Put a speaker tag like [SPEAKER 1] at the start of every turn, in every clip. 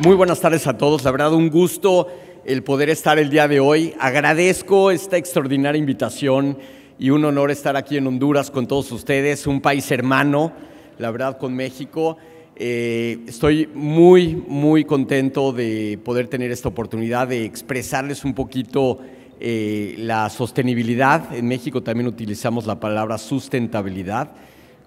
[SPEAKER 1] Muy buenas tardes a todos. La verdad, un gusto el poder estar el día de hoy. Agradezco esta extraordinaria invitación y un honor estar aquí en Honduras con todos ustedes, un país hermano, la verdad, con México. Estoy muy contento de poder tener esta oportunidad de expresarles un poquito la sostenibilidad. En México también utilizamos la palabra sustentabilidad,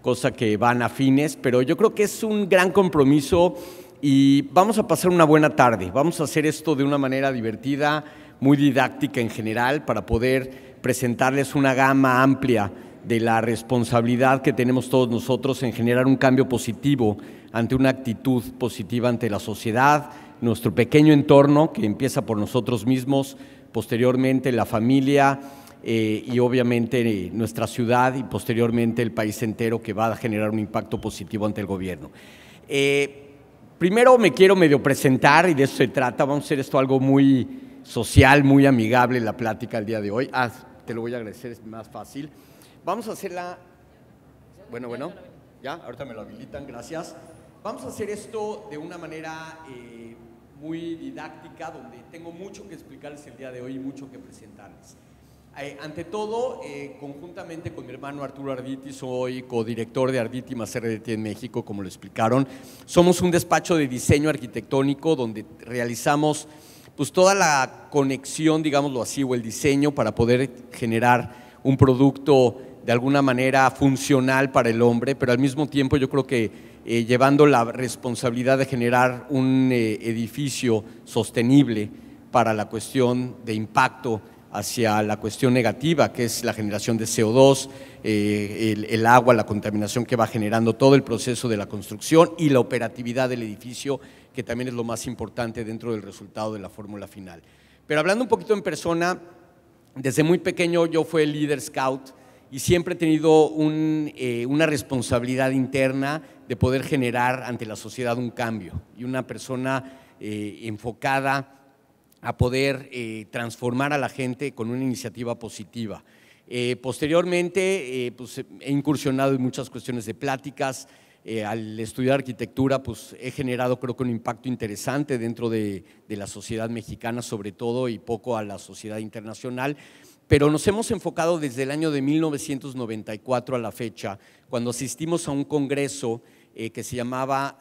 [SPEAKER 1] cosa que van afines, pero yo creo que es un gran compromiso y vamos a pasar una buena tarde. Vamos a hacer esto de una manera divertida, muy didáctica en general, para poder presentarles una gama amplia de la responsabilidad que tenemos todos nosotros en generar un cambio positivo ante una actitud positiva ante la sociedad, nuestro pequeño entorno que empieza por nosotros mismos, posteriormente la familia y obviamente nuestra ciudad y posteriormente el país entero, que va a generar un impacto positivo ante el gobierno. Primero me quiero medio presentar y de eso se trata. Vamos a hacer esto algo muy social, muy amigable, la plática el día de hoy. Te lo voy a agradecer, es más fácil. Vamos a hacerla… Bueno, ya, ahorita me lo habilitan, gracias. Vamos a hacer esto de una manera muy didáctica, donde tengo mucho que explicarles el día de hoy y mucho que presentarles. Ante todo, conjuntamente con mi hermano Arturo Arditi, soy codirector de Arditi más RDT en México, como lo explicaron. Somos un despacho de diseño arquitectónico donde realizamos pues toda la conexión, digámoslo así, o el diseño para poder generar un producto de alguna manera funcional para el hombre, pero al mismo tiempo yo creo que llevando la responsabilidad de generar un edificio sostenible para la cuestión de impacto hacia la cuestión negativa, que es la generación de CO2, el agua, la contaminación que va generando todo el proceso de la construcción y la operatividad del edificio, que también es lo más importante dentro del resultado de la fórmula final. Pero hablando un poquito en persona, desde muy pequeño yo fui el líder scout y siempre he tenido una responsabilidad interna de poder generar ante la sociedad un cambio y una persona enfocada a poder transformar a la gente con una iniciativa positiva. Posteriormente, pues, he incursionado en muchas cuestiones de pláticas. Al estudiar arquitectura, pues, he generado, creo que, un impacto interesante dentro de la sociedad mexicana, sobre todo, y poco a la sociedad internacional. Pero nos hemos enfocado desde el año de 1994 a la fecha, cuando asistimos a un congreso que se llamaba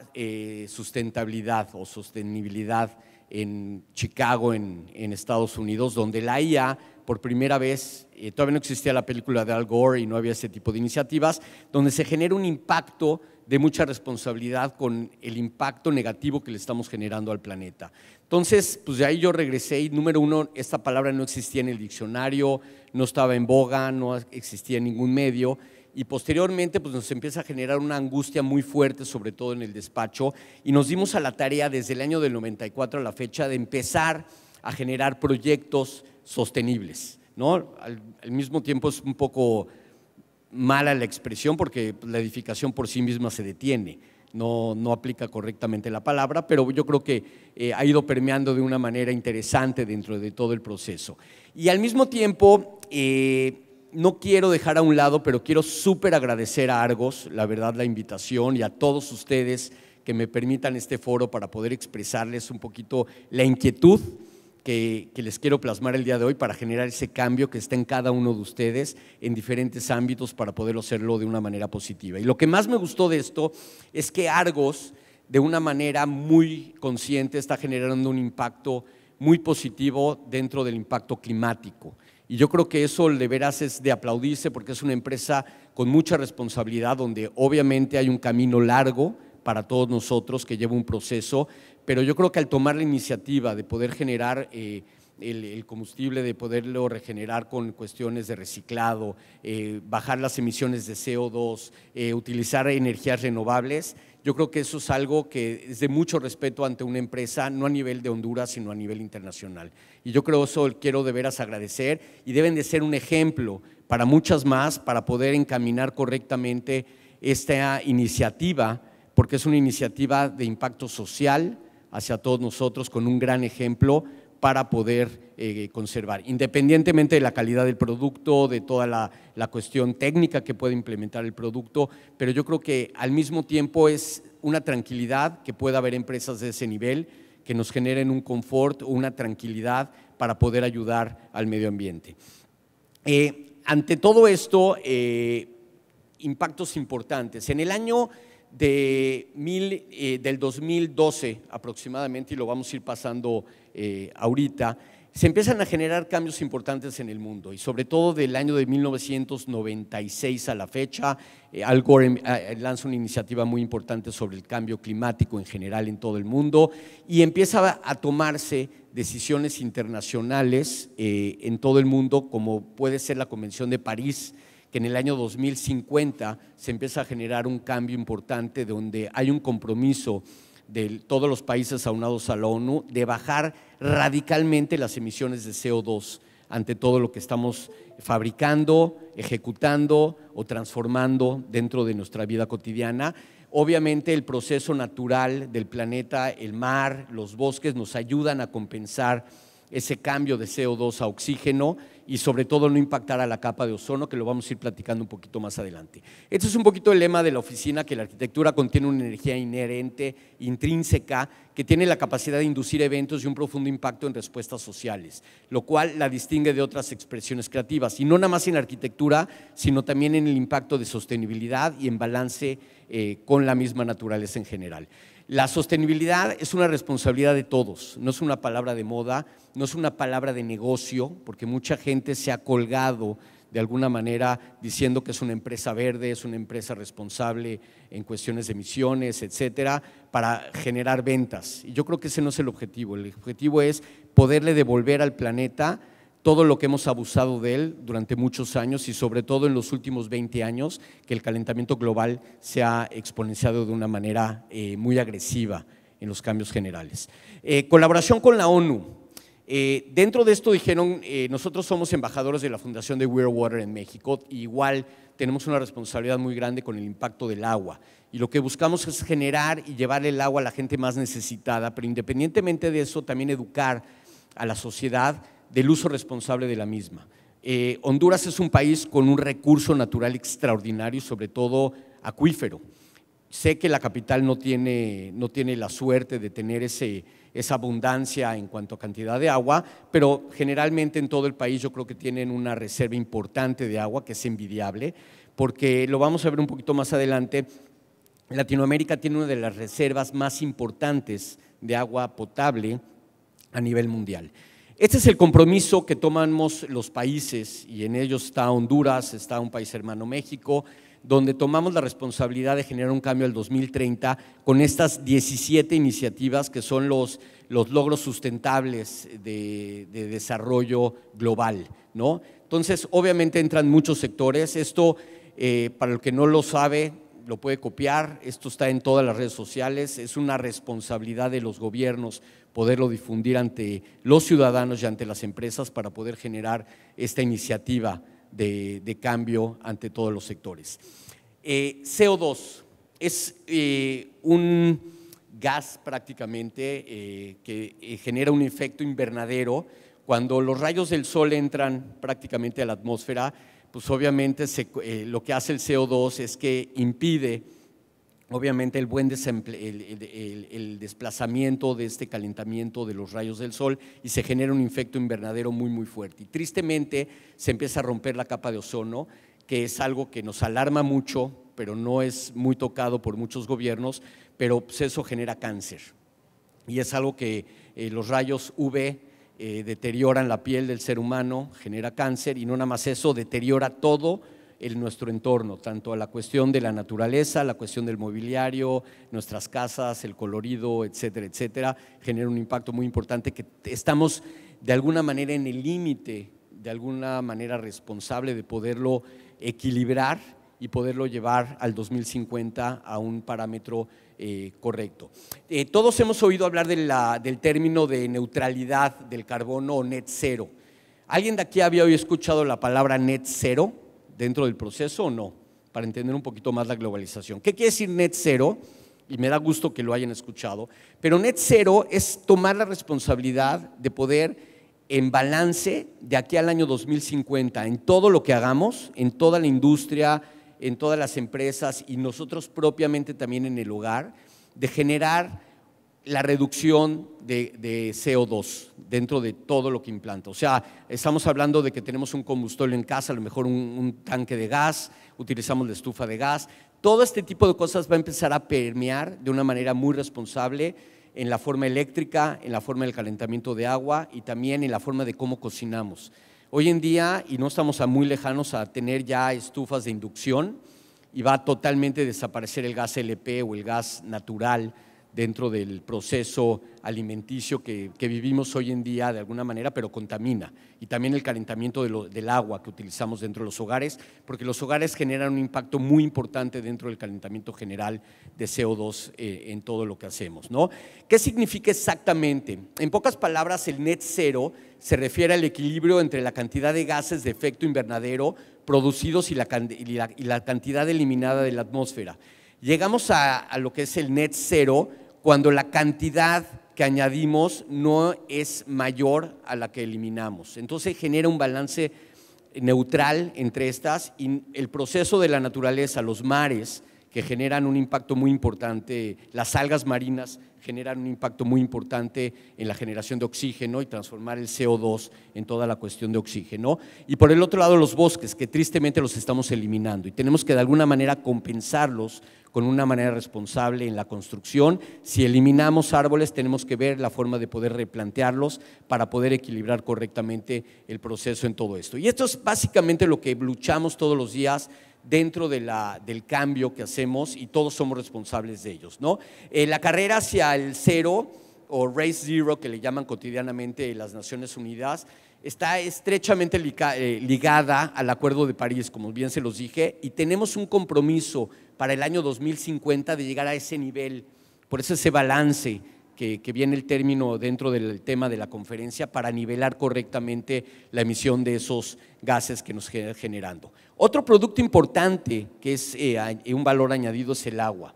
[SPEAKER 1] Sustentabilidad o Sostenibilidad en Chicago, en Estados Unidos, donde la IA, por primera vez, todavía no existía la película de Al Gore y no había ese tipo de iniciativas, donde se genera un impacto de mucha responsabilidad con el impacto negativo que le estamos generando al planeta. Entonces, pues de ahí yo regresé y, número uno, esta palabra no existía en el diccionario, no estaba en boga, no existía en ningún medio. Y posteriormente pues nos empieza a generar una angustia muy fuerte, sobre todo en el despacho, y nos dimos a la tarea desde el año del 94 a la fecha de empezar a generar proyectos sostenibles, ¿no? Al mismo tiempo es un poco mala la expresión porque la edificación por sí misma se detiene, no aplica correctamente la palabra, pero yo creo que ha ido permeando de una manera interesante dentro de todo el proceso. Y al mismo tiempo no quiero dejar a un lado, pero quiero súper agradecer a Argos, la verdad, la invitación, y a todos ustedes que me permitan este foro para poder expresarles un poquito la inquietud que les quiero plasmar el día de hoy para generar ese cambio que está en cada uno de ustedes en diferentes ámbitos para poderlo hacerlo de una manera positiva. Y lo que más me gustó de esto es que Argos, de una manera muy consciente, está generando un impacto muy positivo dentro del impacto climático. Y yo creo que eso de veras es de aplaudirse porque es una empresa con mucha responsabilidad, donde obviamente hay un camino largo para todos nosotros que lleva un proceso, pero yo creo que al tomar la iniciativa de poder generar el combustible, de poderlo regenerar con cuestiones de reciclado, bajar las emisiones de CO2, utilizar energías renovables, yo creo que eso es algo que es de mucho respeto ante una empresa, no a nivel de Honduras, sino a nivel internacional. Y yo creo eso quiero de veras agradecer y deben de ser un ejemplo para muchas más para poder encaminar correctamente esta iniciativa, porque es una iniciativa de impacto social hacia todos nosotros con un gran ejemplo para poder conservar, independientemente de la calidad del producto, de toda la cuestión técnica que puede implementar el producto, pero yo creo que al mismo tiempo es una tranquilidad que pueda haber empresas de ese nivel que nos generen un confort o una tranquilidad para poder ayudar al medio ambiente. Ante todo esto, impactos importantes. En el año del 2012 aproximadamente, y lo vamos a ir pasando ahorita, se empiezan a generar cambios importantes en el mundo y sobre todo del año de 1996 a la fecha, Al Gore lanza una iniciativa muy importante sobre el cambio climático en general en todo el mundo y empieza a tomarse decisiones internacionales en todo el mundo, como puede ser la Convención de París, que en el año 2050 se empieza a generar un cambio importante donde hay un compromiso de todos los países aunados a la ONU de bajar radicalmente las emisiones de CO2 ante todo lo que estamos fabricando, ejecutando o transformando dentro de nuestra vida cotidiana. Obviamente el proceso natural del planeta, el mar, los bosques nos ayudan a compensar ese cambio de CO2 a oxígeno y sobre todo no impactar a la capa de ozono, que lo vamos a ir platicando un poquito más adelante. Este es un poquito el lema de la oficina, que la arquitectura contiene una energía inherente, intrínseca, que tiene la capacidad de inducir eventos y un profundo impacto en respuestas sociales, lo cual la distingue de otras expresiones creativas, y no nada más en la arquitectura, sino también en el impacto de sostenibilidad y en balance con la misma naturaleza en general. La sostenibilidad es una responsabilidad de todos, no es una palabra de moda, no es una palabra de negocio, porque mucha gente se ha colgado de alguna manera diciendo que es una empresa verde, es una empresa responsable en cuestiones de emisiones, etcétera, para generar ventas. Y yo creo que ese no es el objetivo es poderle devolver al planeta todo lo que hemos abusado de él durante muchos años y sobre todo en los últimos 20 años, que el calentamiento global se ha exponenciado de una manera muy agresiva en los cambios generales. Colaboración con la ONU. Dentro de esto dijeron, nosotros somos embajadores de la Fundación de Weir Water en México, igual tenemos una responsabilidad muy grande con el impacto del agua y lo que buscamos es generar y llevar el agua a la gente más necesitada, pero independientemente de eso también educar a la sociedad del uso responsable de la misma. Honduras es un país con un recurso natural extraordinario y sobre todo acuífero. Sé que la capital no tiene la suerte de tener esa abundancia en cuanto a cantidad de agua, pero generalmente en todo el país yo creo que tienen una reserva importante de agua que es envidiable, porque lo vamos a ver un poquito más adelante. Latinoamérica tiene una de las reservas más importantes de agua potable a nivel mundial. Este es el compromiso que tomamos los países y en ellos está Honduras, está un país hermano México, donde tomamos la responsabilidad de generar un cambio al 2030 con estas 17 iniciativas que son los logros sustentables de desarrollo global, ¿no? Entonces, obviamente entran muchos sectores. Esto, para el que no lo sabe, lo puede copiar, esto está en todas las redes sociales, es una responsabilidad de los gobiernos poderlo difundir ante los ciudadanos y ante las empresas para poder generar esta iniciativa de cambio ante todos los sectores. CO2 es un gas prácticamente que genera un efecto invernadero. Cuando los rayos del sol entran prácticamente a la atmósfera, pues obviamente lo que hace el CO2 es que impide obviamente el desplazamiento de este calentamiento de los rayos del sol y se genera un efecto invernadero muy muy fuerte. Y tristemente se empieza a romper la capa de ozono, que es algo que nos alarma mucho, pero no es muy tocado por muchos gobiernos, pero pues eso genera cáncer. Y es algo que los rayos UV deterioran la piel del ser humano, genera cáncer y no nada más eso, deteriora todo nuestro entorno, tanto a la cuestión de la naturaleza, la cuestión del mobiliario, nuestras casas, el colorido, etcétera, etcétera, genera un impacto muy importante que estamos de alguna manera en el límite, de alguna manera responsable de poderlo equilibrar y poderlo llevar al 2050 a un parámetro correcto. Todos hemos oído hablar del término de neutralidad del carbono o net zero. ¿Alguien de aquí había hoy escuchado la palabra net zero dentro del proceso o no? Para entender un poquito más la globalización. ¿Qué quiere decir net zero? Y me da gusto que lo hayan escuchado, pero net zero es tomar la responsabilidad de poder en balance de aquí al año 2050 en todo lo que hagamos, en toda la industria, en todas las empresas y nosotros propiamente también en el hogar, de generar la reducción de CO2 dentro de todo lo que implanta. O sea, estamos hablando de que tenemos un combustible en casa, a lo mejor un tanque de gas, utilizamos la estufa de gas. Todo este tipo de cosas va a empezar a permear de una manera muy responsable en la forma eléctrica, en la forma del calentamiento de agua y también en la forma de cómo cocinamos. Hoy en día, y no estamos muy lejanos a tener ya estufas de inducción, y va a totalmente desaparecer el gas LP o el gas natural dentro del proceso alimenticio que vivimos hoy en día de alguna manera, pero contamina. Y también el calentamiento del agua que utilizamos dentro de los hogares, porque los hogares generan un impacto muy importante dentro del calentamiento general de CO2 en todo lo que hacemos, ¿no? ¿Qué significa exactamente? En pocas palabras, el net zero se refiere al equilibrio entre la cantidad de gases de efecto invernadero producidos y la cantidad eliminada de la atmósfera. Llegamos a lo que es el net zero cuando la cantidad que añadimos no es mayor a la que eliminamos. Entonces genera un balance neutral entre estas y el proceso de la naturaleza, los mares, que generan un impacto muy importante, las algas marinas generan un impacto muy importante en la generación de oxígeno y transformar el CO2 en toda la cuestión de oxígeno. Y por el otro lado los bosques, que tristemente los estamos eliminando y tenemos que de alguna manera compensarlos con una manera responsable en la construcción. Si eliminamos árboles, tenemos que ver la forma de poder replantearlos para poder equilibrar correctamente el proceso en todo esto. Y esto es básicamente lo que luchamos todos los días dentro del cambio que hacemos y todos somos responsables de ellos, ¿no? La carrera hacia el cero o Race Zero, que le llaman cotidianamente las Naciones Unidas, está estrechamente ligada al Acuerdo de París, como bien se los dije, y tenemos un compromiso para el año 2050 de llegar a ese nivel. Por eso ese balance que viene el término dentro del tema de la conferencia para nivelar correctamente la emisión de esos gases que nos generando. Otro producto importante que es un valor añadido es el agua.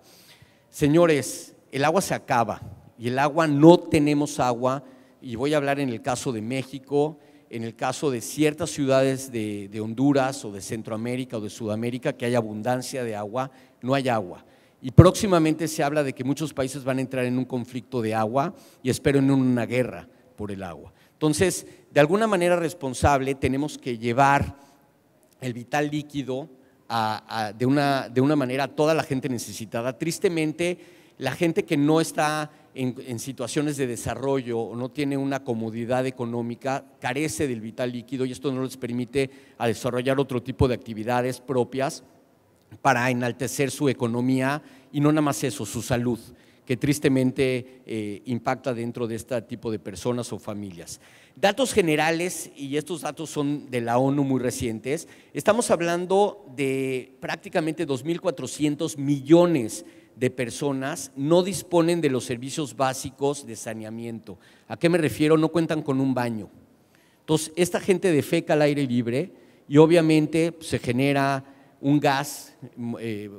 [SPEAKER 1] Señores, el agua se acaba y el agua, no tenemos agua, y voy a hablar en el caso de México, en el caso de ciertas ciudades de Honduras o de Centroamérica o de Sudamérica que hay abundancia de agua, no hay agua. Y próximamente se habla de que muchos países van a entrar en un conflicto de agua y espero en una guerra por el agua. Entonces, de alguna manera responsable, tenemos que llevar el vital líquido de una manera a toda la gente necesitada. Tristemente, la gente que no está en situaciones de desarrollo o no tiene una comodidad económica carece del vital líquido y esto no les permite a desarrollar otro tipo de actividades propias para enaltecer su economía y no nada más eso, su salud, que tristemente impacta dentro de este tipo de personas o familias. Datos generales, y estos datos son de la ONU muy recientes, estamos hablando de prácticamente 2.400 millones de personas no disponen de los servicios básicos de saneamiento. ¿A qué me refiero? No cuentan con un baño. Entonces, esta gente defeca al aire libre y obviamente se genera un gas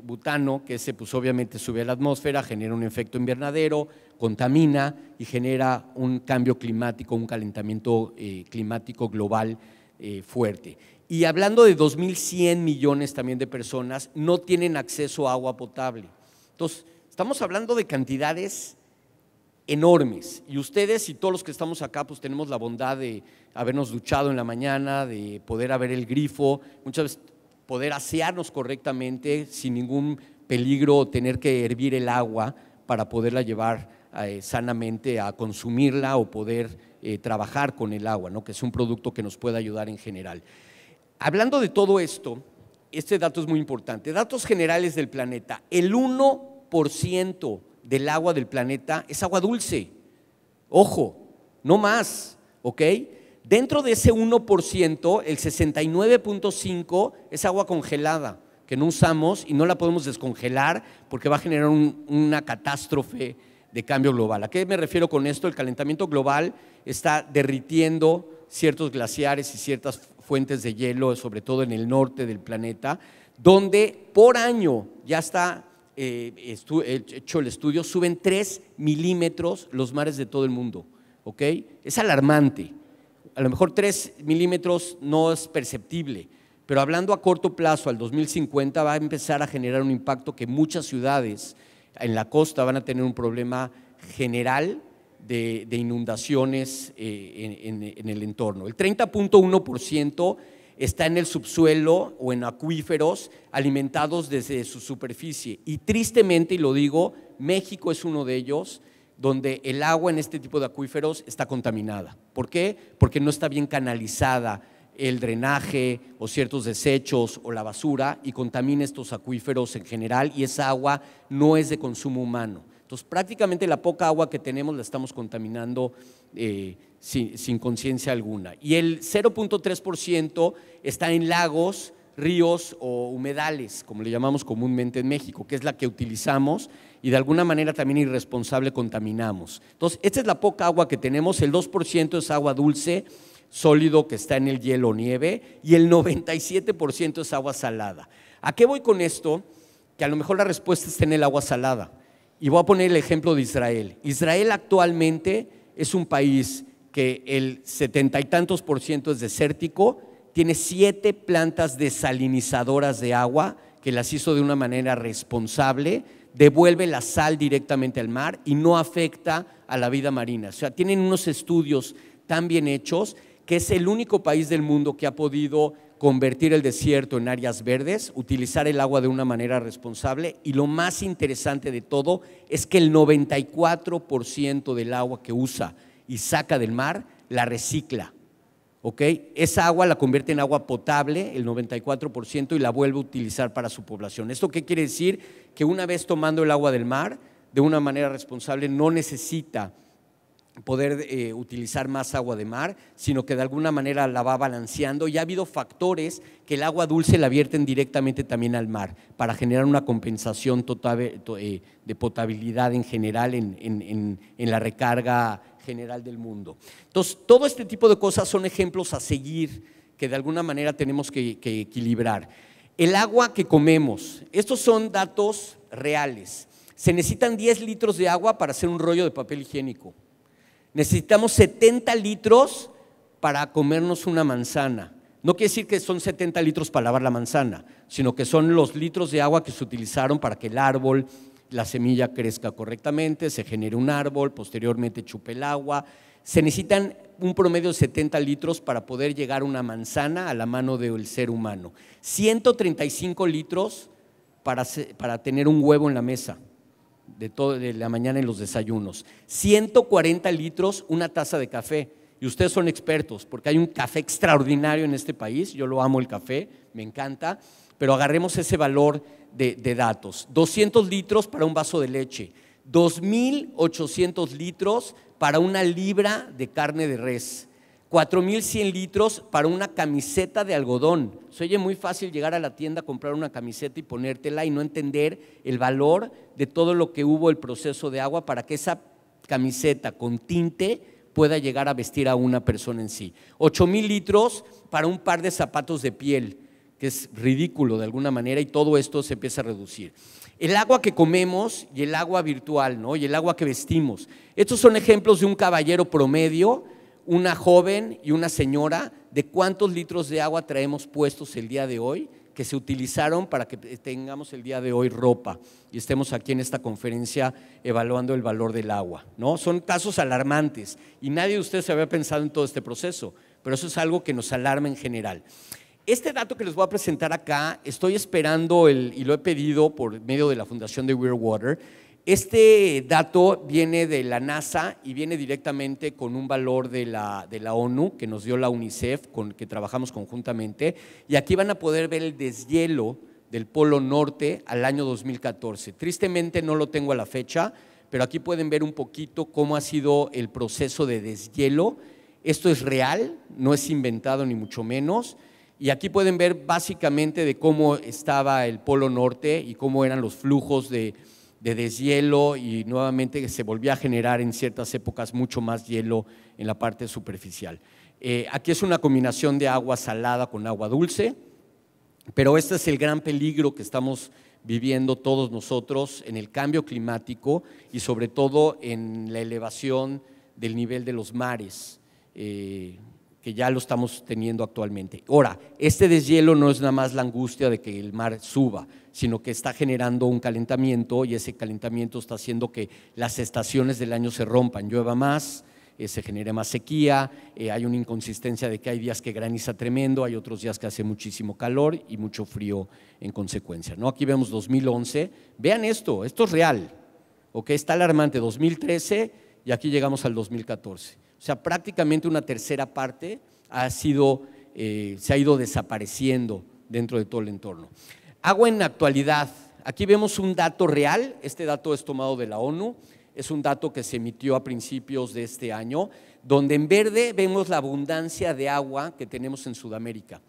[SPEAKER 1] butano que ese pues obviamente sube a la atmósfera, genera un efecto invernadero, contamina y genera un cambio climático, un calentamiento climático global fuerte. Y hablando de 2.100 millones también de personas no tienen acceso a agua potable. Entonces, estamos hablando de cantidades enormes y ustedes y todos los que estamos acá pues tenemos la bondad de habernos duchado en la mañana, de poder haber el grifo, muchas veces poder asearnos correctamente sin ningún peligro, tener que hervir el agua para poderla llevar sanamente a consumirla o poder trabajar con el agua, ¿no? Que es un producto que nos puede ayudar en general. Hablando de todo esto, este dato es muy importante, datos generales del planeta, el 1% del agua del planeta es agua dulce, ojo, no más, ¿ok? Dentro de ese 1%, el 69.5% es agua congelada, que no usamos y no la podemos descongelar porque va a generar una catástrofe de cambio global. ¿A qué me refiero con esto? El calentamiento global está derritiendo ciertos glaciares y ciertas fuentes de hielo, sobre todo en el norte del planeta, donde por año ya está hecho el estudio, suben 3 milímetros los mares de todo el mundo, ¿ok? Es alarmante. A lo mejor 3 milímetros no es perceptible, pero hablando a corto plazo, al 2050 va a empezar a generar un impacto que muchas ciudades en la costa van a tener un problema general de inundaciones en el entorno. El 30.1% está en el subsuelo o en acuíferos alimentados desde su superficie. Y tristemente, y lo digo, México es uno de ellos, donde el agua en este tipo de acuíferos está contaminada. ¿Por qué? Porque no está bien canalizada el drenaje o ciertos desechos o la basura y contamina estos acuíferos en general, y esa agua no es de consumo humano. Entonces, prácticamente la poca agua que tenemos la estamos contaminando sin conciencia alguna. Y el 0.3% está en lagos, ríos o humedales, como le llamamos comúnmente en México, que es la que utilizamos y de alguna manera también irresponsable contaminamos. Entonces, esta es la poca agua que tenemos. El 2% es agua dulce, sólido, que está en el hielo o nieve, y el 97% es agua salada. ¿A qué voy con esto? Que a lo mejor la respuesta está en el agua salada. Y voy a poner el ejemplo de Israel. Israel actualmente es un país que el 70 y tantos % es desértico, tiene 7 plantas desalinizadoras de agua que las hizo de una manera responsable, devuelve la sal directamente al mar y no afecta a la vida marina. O sea, tienen unos estudios tan bien hechos que es el único país del mundo que ha podido convertir el desierto en áreas verdes, utilizar el agua de una manera responsable, y lo más interesante de todo es que el 94% del agua que usa y saca del mar la recicla. ¿Okay? Esa agua la convierte en agua potable, el 94%, y la vuelve a utilizar para su población. ¿Esto qué quiere decir? Que una vez tomando el agua del mar de una manera responsable, no necesita poder utilizar más agua de mar, sino que de alguna manera la va balanceando, y ha habido factores que el agua dulce la vierten directamente también al mar para generar una compensación total de potabilidad en general en la recarga general del mundo. Entonces, todo este tipo de cosas son ejemplos a seguir que de alguna manera tenemos que equilibrar. El agua que comemos, estos son datos reales. Se necesitan 10 litros de agua para hacer un rollo de papel higiénico. Necesitamos 70 litros para comernos una manzana. No quiere decir que son 70 litros para lavar la manzana, sino que son los litros de agua que se utilizaron para que el árbol, la semilla crezca correctamente, se genere un árbol, posteriormente chupe el agua. Se necesitan un promedio de 70 litros para poder llegar una manzana a la mano del ser humano. 135 litros para tener un huevo en la mesa de la mañana en los desayunos. 140 litros una taza de café. Y ustedes son expertos porque hay un café extraordinario en este país. Yo lo amo, el café, me encanta, pero agarremos ese valor de datos. 200 litros para un vaso de leche, 2.800 litros para una libra de carne de res, 4.100 litros para una camiseta de algodón. Se oye muy fácil llegar a la tienda a comprar una camiseta y ponértela y no entender el valor de todo lo que hubo el proceso de agua para que esa camiseta con tinte pueda llegar a vestir a una persona en sí. 8.000 litros para un par de zapatos de piel, que es ridículo de alguna manera, y todo esto se empieza a reducir. El agua que comemos y el agua virtual, ¿no? Y el agua que vestimos. Estos son ejemplos de un caballero promedio, una joven y una señora, de cuántos litros de agua traemos puestos el día de hoy, que se utilizaron para que tengamos el día de hoy ropa y estemos aquí en esta conferencia evaluando el valor del agua, ¿no? Son casos alarmantes y nadie de ustedes se había pensado en todo este proceso, pero eso es algo que nos alarma en general. Este dato que les voy a presentar acá, estoy esperando y lo he pedido por medio de la fundación de Weir Water. Este dato viene de la NASA y viene directamente con un valor de la ONU que nos dio la UNICEF, con que trabajamos conjuntamente, y aquí van a poder ver el deshielo del Polo Norte al año 2014. Tristemente no lo tengo a la fecha, pero aquí pueden ver un poquito cómo ha sido el proceso de deshielo. Esto es real, no es inventado ni mucho menos, y aquí pueden ver básicamente de cómo estaba el Polo Norte y cómo eran los flujos de deshielo, y nuevamente se volvía a generar en ciertas épocas mucho más hielo en la parte superficial. Aquí es una combinación de agua salada con agua dulce, pero este es el gran peligro que estamos viviendo todos nosotros en el cambio climático y sobre todo en la elevación del nivel de los mares, que que ya lo estamos teniendo actualmente. Ahora, este deshielo no es nada más la angustia de que el mar suba, sino que está generando un calentamiento y ese calentamiento está haciendo que las estaciones del año se rompan, llueva más, se genere más sequía, hay una inconsistencia de que hay días que graniza tremendo, hay otros días que hace muchísimo calor y mucho frío en consecuencia, ¿no? Aquí vemos 2011, vean esto es real, ¿ok? Está alarmante, 2013 y aquí llegamos al 2014. O sea, prácticamente una tercera parte se ha ido desapareciendo dentro de todo el entorno. Agua en la actualidad, aquí vemos un dato real, este dato es tomado de la ONU, es un dato que se emitió a principios de este año, donde en verde vemos la abundancia de agua que tenemos en Sudamérica.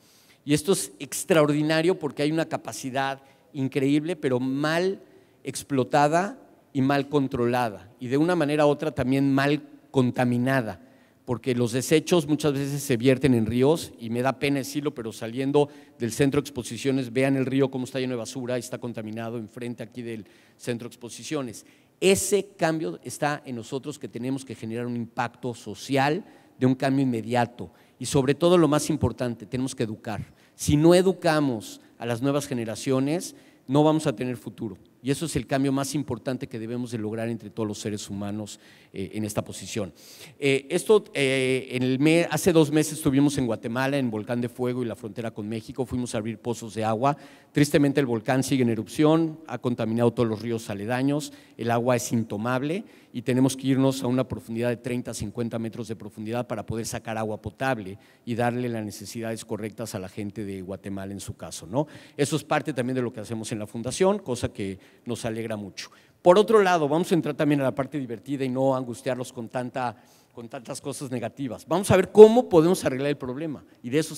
[SPEAKER 1] Y esto es extraordinario porque hay una capacidad increíble, pero mal explotada y mal controlada, y de una manera u otra también mal contaminada, porque los desechos muchas veces se vierten en ríos, y me da pena decirlo, pero saliendo del centro de exposiciones, vean el río cómo está lleno de basura y está contaminado enfrente aquí del centro de exposiciones. Ese cambio está en nosotros, que tenemos que generar un impacto social de un cambio inmediato, y sobre todo lo más importante, tenemos que educar. Si no educamos a las nuevas generaciones, no vamos a tener futuro. Y eso es el cambio más importante que debemos de lograr entre todos los seres humanos en esta posición. Hace 2 meses estuvimos en Guatemala, en Volcán de Fuego y la frontera con México, fuimos a abrir pozos de agua. Tristemente el volcán sigue en erupción, ha contaminado todos los ríos aledaños, el agua es intomable y tenemos que irnos a una profundidad de 30 a 50 metros de profundidad para poder sacar agua potable y darle las necesidades correctas a la gente de Guatemala en su caso, ¿no? Eso es parte también de lo que hacemos en la fundación, cosa que nos alegra mucho. Por otro lado, vamos a entrar también a la parte divertida y no angustiarlos con tantas cosas negativas. Vamos a ver cómo podemos arreglar el problema, y de eso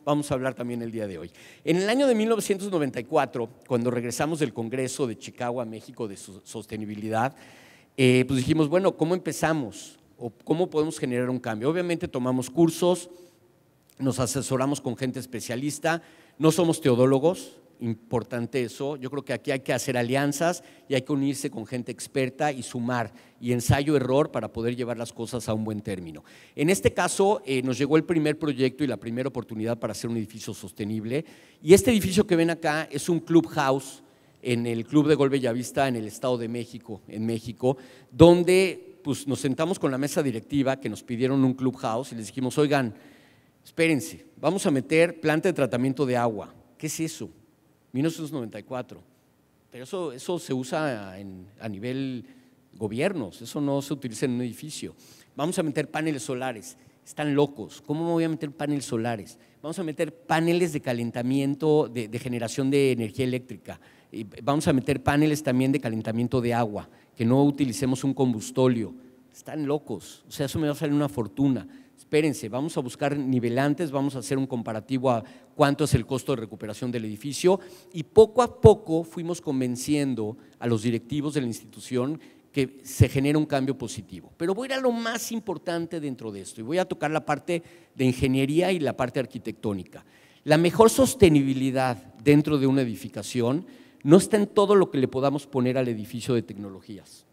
[SPEAKER 1] vamos a hablar también el día de hoy. En el año de 1994, cuando regresamos del Congreso de Chicago a México de sostenibilidad, pues dijimos, bueno, ¿cómo empezamos? ¿O cómo podemos generar un cambio? Obviamente tomamos cursos, nos asesoramos con gente especialista, no somos teodólogos, importante eso. Yo creo que aquí hay que hacer alianzas y hay que unirse con gente experta y sumar, y ensayo-error para poder llevar las cosas a un buen término. En este caso nos llegó el primer proyecto y la primera oportunidad para hacer un edificio sostenible, y este edificio que ven acá es un clubhouse en el Club de Golf Bellavista en el Estado de México, en México, donde pues, nos sentamos con la mesa directiva que nos pidieron un clubhouse y les dijimos, oigan, espérense, vamos a meter planta de tratamiento de agua. ¿Qué es eso? 1994, pero eso se usa a nivel gobiernos, eso no se utiliza en un edificio. Vamos a meter paneles solares, están locos, ¿cómo me voy a meter paneles solares? Vamos a meter paneles de calentamiento, de generación de energía eléctrica, y vamos a meter paneles también de calentamiento de agua, que no utilicemos un combustóleo. Están locos, o sea, eso me va a salir una fortuna. Espérense, vamos a buscar nivelantes, vamos a hacer un comparativo a cuánto es el costo de recuperación del edificio, y poco a poco fuimos convenciendo a los directivos de la institución que se genera un cambio positivo. Pero voy a ir a lo más importante dentro de esto y voy a tocar la parte de ingeniería y la parte arquitectónica. La mejor sostenibilidad dentro de una edificación no está en todo lo que le podamos poner al edificio de tecnologías,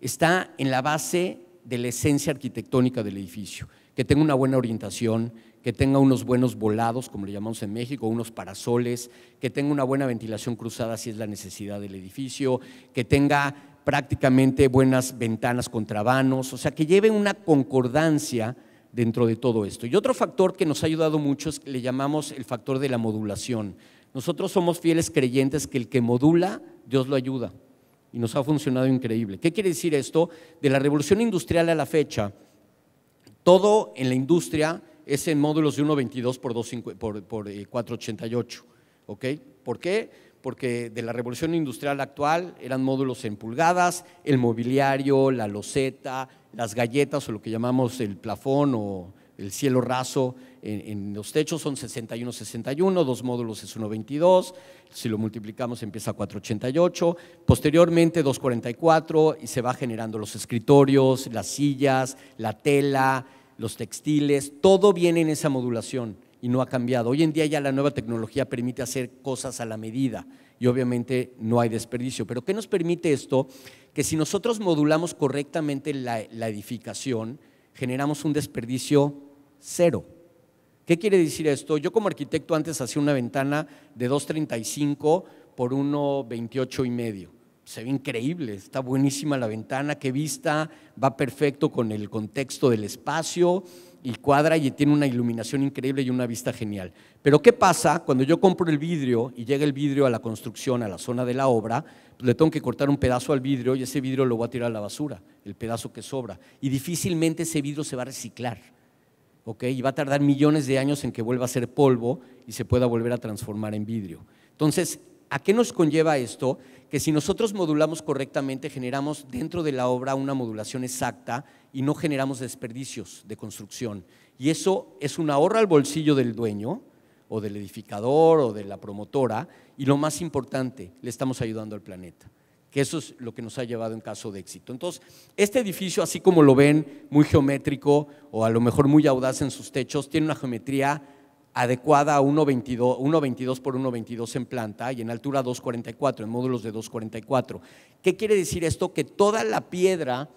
[SPEAKER 1] está en la base de la esencia arquitectónica del edificio, que tenga una buena orientación, que tenga unos buenos volados, como le llamamos en México, unos parasoles, que tenga una buena ventilación cruzada si es la necesidad del edificio, que tenga prácticamente buenas ventanas contra vanos, o sea, que lleve una concordancia dentro de todo esto. Y otro factor que nos ha ayudado mucho es que le llamamos el factor de la modulación. Nosotros somos fieles creyentes que el que modula, Dios lo ayuda, y nos ha funcionado increíble. ¿Qué quiere decir esto? De la revolución industrial a la fecha, todo en la industria es en módulos de 1.22 por 4.88, ¿ok? ¿Por qué? Porque de la revolución industrial actual eran módulos en pulgadas, el mobiliario, la loseta, las galletas o lo que llamamos el plafón o el cielo raso en los techos son 61-61, 2 módulos es 1.22, si lo multiplicamos empieza a 4.88, posteriormente 2.44 y se va generando los escritorios, las sillas, la tela, los textiles, todo viene en esa modulación y no ha cambiado. Hoy en día ya la nueva tecnología permite hacer cosas a la medida y obviamente no hay desperdicio, pero ¿qué nos permite esto? Que si nosotros modulamos correctamente la edificación, generamos un desperdicio cero. ¿Qué quiere decir esto? Yo como arquitecto antes hacía una ventana de 2.35 por 1.28,5. Se ve increíble, está buenísima la ventana, qué vista, va perfecto con el contexto del espacio y cuadra y tiene una iluminación increíble y una vista genial. Pero ¿qué pasa cuando yo compro el vidrio y llega el vidrio a la construcción, a la zona de la obra? Pues le tengo que cortar un pedazo al vidrio y ese vidrio lo voy a tirar a la basura, el pedazo que sobra. Y difícilmente ese vidrio se va a reciclar, ¿ok? Y va a tardar millones de años en que vuelva a ser polvo y se pueda volver a transformar en vidrio. Entonces, ¿a qué nos conlleva esto? Que si nosotros modulamos correctamente, generamos dentro de la obra una modulación exacta y no generamos desperdicios de construcción. Y eso es un ahorro al bolsillo del dueño o del edificador o de la promotora y lo más importante, le estamos ayudando al planeta, que eso es lo que nos ha llevado en caso de éxito. Entonces, este edificio, así como lo ven, muy geométrico o a lo mejor muy audaz en sus techos, tiene una geometría adecuada a 1.22 por 1.22 en planta y en altura 2.44, en módulos de 2.44. ¿Qué quiere decir esto? Que toda la piedra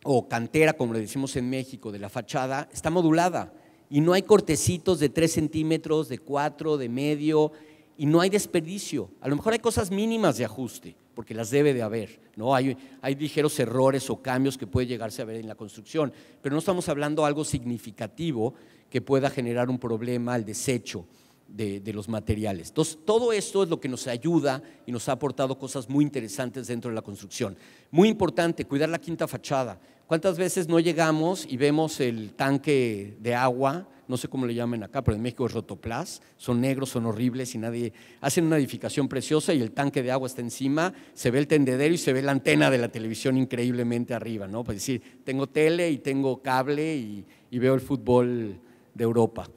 [SPEAKER 1] o cantera, como le decimos en México, de la fachada, está modulada y no hay cortecitos de 3 centímetros, de 4, de medio, y no hay desperdicio. A lo mejor hay cosas mínimas de ajuste, porque las debe de haber, ¿no? Hay ligeros errores o cambios que puede llegarse a ver en la construcción, pero no estamos hablando de algo significativo que pueda generar un problema al desecho de los materiales. Entonces, todo esto es lo que nos ayuda y nos ha aportado cosas muy interesantes dentro de la construcción. Muy importante, cuidar la quinta fachada. ¿Cuántas veces no llegamos y vemos el tanque de agua? No sé cómo le llaman acá, pero en México es rotoplas, son negros, son horribles y nadie, hacen una edificación preciosa y el tanque de agua está encima, se ve el tendedero y se ve la antena de la televisión increíblemente arriba, ¿no? Para decir, tengo tele y tengo cable y veo el fútbol de Europa.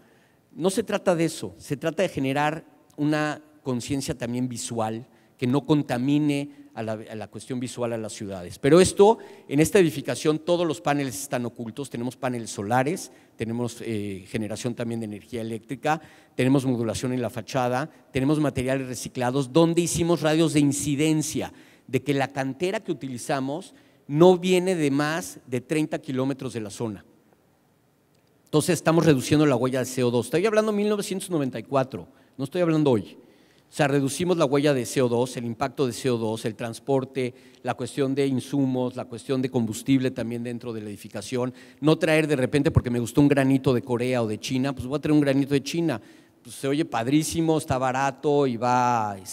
[SPEAKER 1] No se trata de eso, se trata de generar una conciencia también visual que no contamine a la cuestión visual a las ciudades. Pero esto, en esta edificación, todos los paneles están ocultos, tenemos paneles solares, tenemos generación también de energía eléctrica, tenemos modulación en la fachada, tenemos materiales reciclados, donde hicimos radios de incidencia, de que la cantera que utilizamos no viene de más de 30 kilómetros de la zona. Entonces estamos reduciendo la huella de CO2. Estoy hablando de 1994, no estoy hablando hoy. O sea, reducimos la huella de CO2, el impacto de CO2, el transporte, la cuestión de insumos, la cuestión de combustible también dentro de la edificación. No traer de repente porque me gustó un granito de Corea o de China, pues voy a traer un granito de China. Pues se oye padrísimo, está barato y se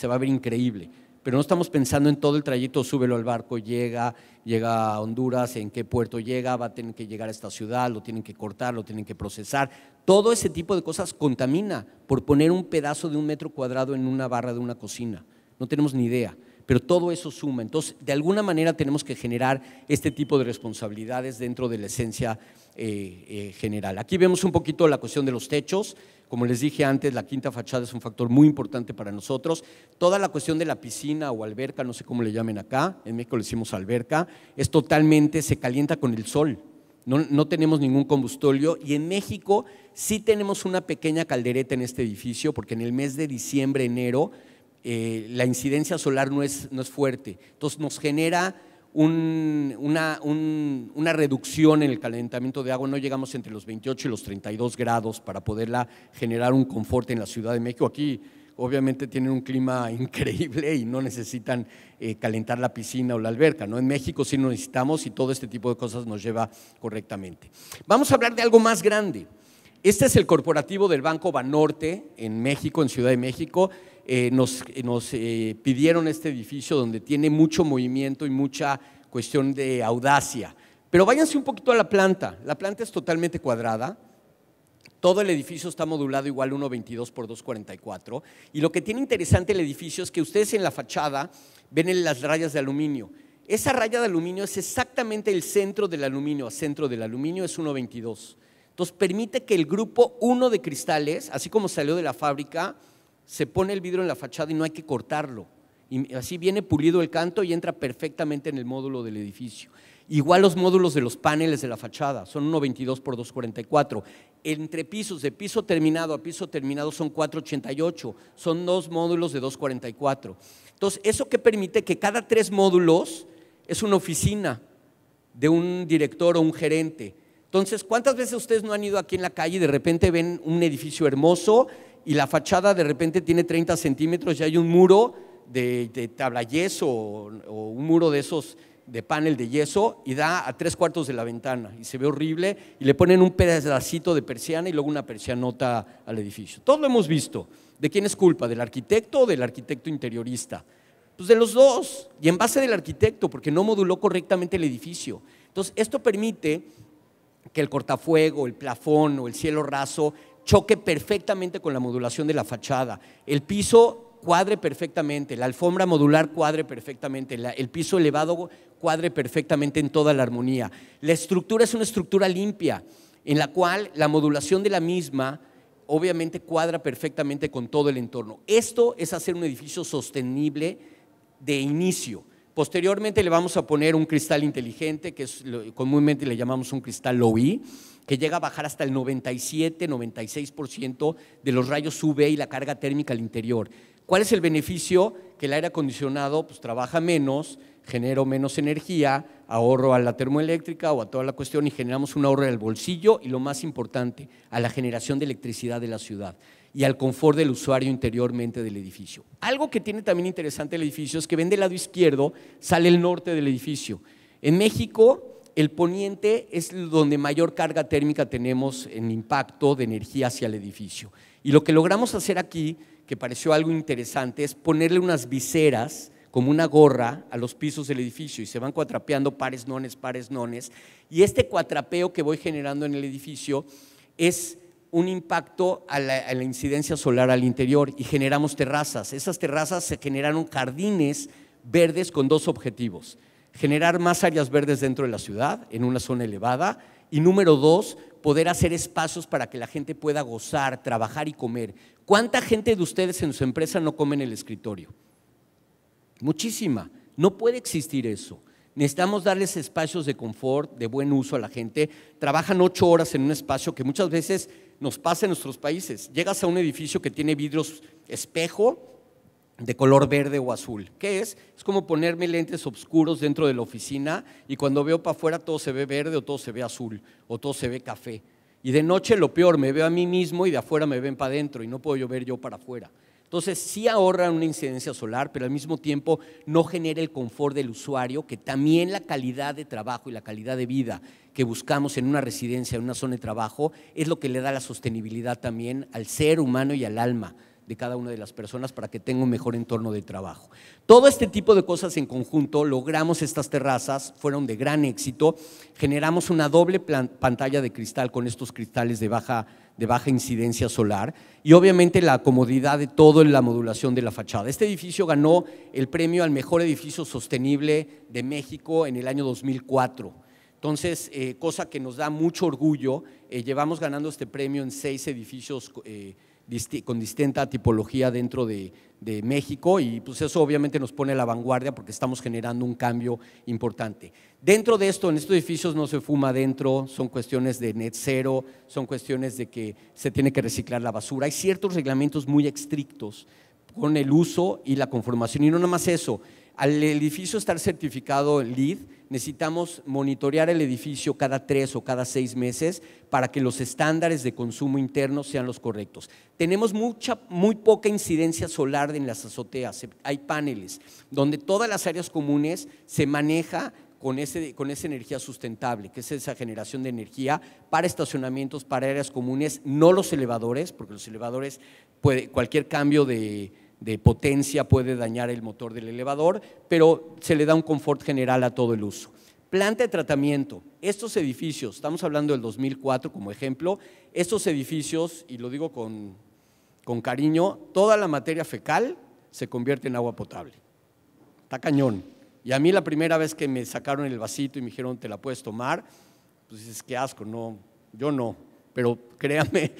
[SPEAKER 1] va a ver increíble. Pero no estamos pensando en todo el trayecto, súbelo al barco, llega a Honduras, en qué puerto llega, va a tener que llegar a esta ciudad, lo tienen que cortar, lo tienen que procesar. Todo ese tipo de cosas contamina por poner un pedazo de 1 metro cuadrado en una barra de una cocina. No tenemos ni idea, pero todo eso suma. Entonces, de alguna manera tenemos que generar este tipo de responsabilidades dentro de la esencia general. Aquí vemos un poquito la cuestión de los techos. Como les dije antes, la quinta fachada es un factor muy importante para nosotros. Toda la cuestión de la piscina o alberca, no sé cómo le llamen acá, en México le decimos alberca, es totalmente, se calienta con el sol. No tenemos ningún combustorio y en México sí tenemos una pequeña caldereta en este edificio porque en el mes de diciembre, enero, la incidencia solar no es fuerte. Entonces nos genera una reducción en el calentamiento de agua, no llegamos entre los 28 y los 32 grados para poderla generar un confort en la Ciudad de México. Aquí obviamente tienen un clima increíble y no necesitan calentar la piscina o la alberca, ¿no? En México sí lo necesitamos y todo este tipo de cosas nos lleva correctamente. Vamos a hablar de algo más grande. Este es el corporativo del Banco Banorte en México, en Ciudad de México. Nos pidieron este edificio donde tiene mucho movimiento y mucha cuestión de audacia. Pero váyanse un poquito a la planta. La planta es totalmente cuadrada. Todo el edificio está modulado igual 1.22 por 2.44 y lo que tiene interesante el edificio es que ustedes en la fachada ven las rayas de aluminio. Esa raya de aluminio es exactamente el centro del aluminio, centro del aluminio es 1.22. Entonces permite que el grupo 1 de cristales, así como salió de la fábrica, se pone el vidrio en la fachada y no hay que cortarlo. Y así viene pulido el canto y entra perfectamente en el módulo del edificio. Igual los módulos de los paneles de la fachada, son 1.22 por 2.44. Entre pisos, de piso terminado a piso terminado son 4.88, son 2 módulos de 2.44. Entonces, ¿eso qué permite? Que cada 3 módulos es una oficina de un director o un gerente. Entonces, ¿cuántas veces ustedes no han ido aquí en la calle y de repente ven un edificio hermoso y la fachada de repente tiene 30 centímetros y hay un muro de tabla yeso o un muro de esos de panel de yeso y da a 3/4 de la ventana y se ve horrible y le ponen un pedacito de persiana y luego una persianota al edificio? Todos lo hemos visto. ¿De quién es culpa? ¿Del arquitecto o del arquitecto interiorista? Pues de los dos, y en base del arquitecto, porque no moduló correctamente el edificio. Entonces, esto permite que el cortafuego, el plafón o el cielo raso choque perfectamente con la modulación de la fachada, el piso cuadre perfectamente, la alfombra modular cuadre perfectamente, el piso elevado cuadre perfectamente en toda la armonía. La estructura es una estructura limpia, en la cual la modulación de la misma obviamente cuadra perfectamente con todo el entorno. Esto es hacer un edificio sostenible de inicio. Posteriormente le vamos a poner un cristal inteligente, que comúnmente le llamamos un cristal low-E, que llega a bajar hasta el 97-96% de los rayos UV y la carga térmica al interior. ¿Cuál es el beneficio? Que el aire acondicionado pues, trabaja menos, genero menos energía, ahorro a la termoeléctrica o a toda la cuestión y generamos un ahorro al bolsillo y lo más importante, a la generación de electricidad de la ciudad y al confort del usuario interiormente del edificio. Algo que tiene también interesante el edificio es que ven del lado izquierdo, sale el norte del edificio. En México, el poniente es donde mayor carga térmica tenemos en impacto de energía hacia el edificio. Y lo que logramos hacer aquí, que pareció algo interesante, es ponerle unas viseras como una gorra a los pisos del edificio y se van cuatrapeando pares nones, y este cuatrapeo que voy generando en el edificio es un impacto a la incidencia solar al interior y generamos terrazas. Esas terrazas se generaron jardines verdes con dos objetivos: generar más áreas verdes dentro de la ciudad, en una zona elevada, y número dos, poder hacer espacios para que la gente pueda gozar, trabajar y comer. ¿Cuánta gente de ustedes en su empresa no come en el escritorio? Muchísima. No puede existir eso. Necesitamos darles espacios de confort, de buen uso a la gente. Trabajan 8 horas en un espacio que muchas veces nos pasa en nuestros países. Llegas a un edificio que tiene vidrios espejo de color verde o azul. ¿Qué es? Es como ponerme lentes oscuros dentro de la oficina y cuando veo para afuera todo se ve verde o todo se ve azul o todo se ve café. Y de noche lo peor, me veo a mí mismo y de afuera me ven para adentro y no puedo yo ver yo para afuera. Entonces sí ahorra una incidencia solar, pero al mismo tiempo no genera el confort del usuario, que también la calidad de trabajo y la calidad de vida que buscamos en una residencia, en una zona de trabajo, es lo que le da la sostenibilidad también al ser humano y al alma de cada una de las personas para que tenga un mejor entorno de trabajo. Todo este tipo de cosas en conjunto, logramos estas terrazas, fueron de gran éxito, generamos una doble pantalla de cristal con estos cristales de baja incidencia solar y obviamente la comodidad de todo en la modulación de la fachada. Este edificio ganó el premio al mejor edificio sostenible de México en el año 2004. Entonces, cosa que nos da mucho orgullo, llevamos ganando este premio en 6 edificios con distinta tipología dentro de México y pues eso obviamente nos pone a la vanguardia porque estamos generando un cambio importante. Dentro de esto, en estos edificios no se fuma adentro, son cuestiones de net cero, son cuestiones de que se tiene que reciclar la basura. Hay ciertos reglamentos muy estrictos con el uso y la conformación y no nada más eso. Al edificio estar certificado LEED, necesitamos monitorear el edificio cada 3 o cada 6 meses para que los estándares de consumo interno sean los correctos. Tenemos muy poca incidencia solar en las azoteas, hay paneles donde todas las áreas comunes se maneja con esa energía sustentable, que es esa generación de energía para estacionamientos, para áreas comunes, no los elevadores, porque los elevadores, cualquier cambio de potencia puede dañar el motor del elevador, pero se le da un confort general a todo el uso. Planta de tratamiento. Estos edificios, estamos hablando del 2004 como ejemplo, estos edificios, y lo digo con cariño, toda la materia fecal se convierte en agua potable. Está cañón. Y a mí la primera vez que me sacaron el vasito y me dijeron, ¿te la puedes tomar? Pues dices, qué asco, no, yo no. Pero créanme,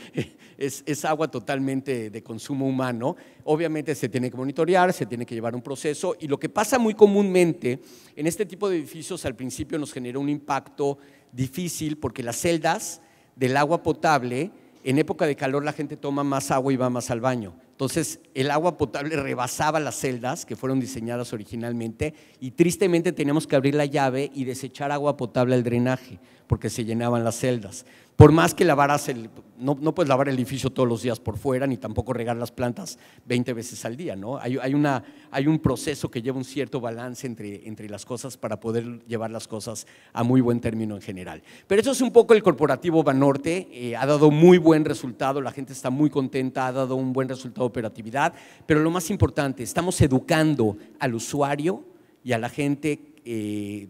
[SPEAKER 1] es agua totalmente de consumo humano. Obviamente se tiene que monitorear, se tiene que llevar un proceso y lo que pasa muy comúnmente en este tipo de edificios al principio nos generó un impacto difícil porque las celdas del agua potable, en época de calor la gente toma más agua y va más al baño. Entonces Entonces, el agua potable rebasaba las celdas que fueron diseñadas originalmente y tristemente teníamos que abrir la llave y desechar agua potable al drenaje porque se llenaban las celdas. Por más que lavaras, no puedes lavar el edificio todos los días por fuera ni tampoco regar las plantas 20 veces al día, ¿no? Hay un proceso que lleva un cierto balance entre las cosas para poder llevar las cosas a muy buen término en general. Pero eso es un poco el corporativo Banorte, ha dado muy buen resultado, la gente está muy contenta, ha dado un buen resultado de operatividad, pero lo más importante, estamos educando al usuario y a la gente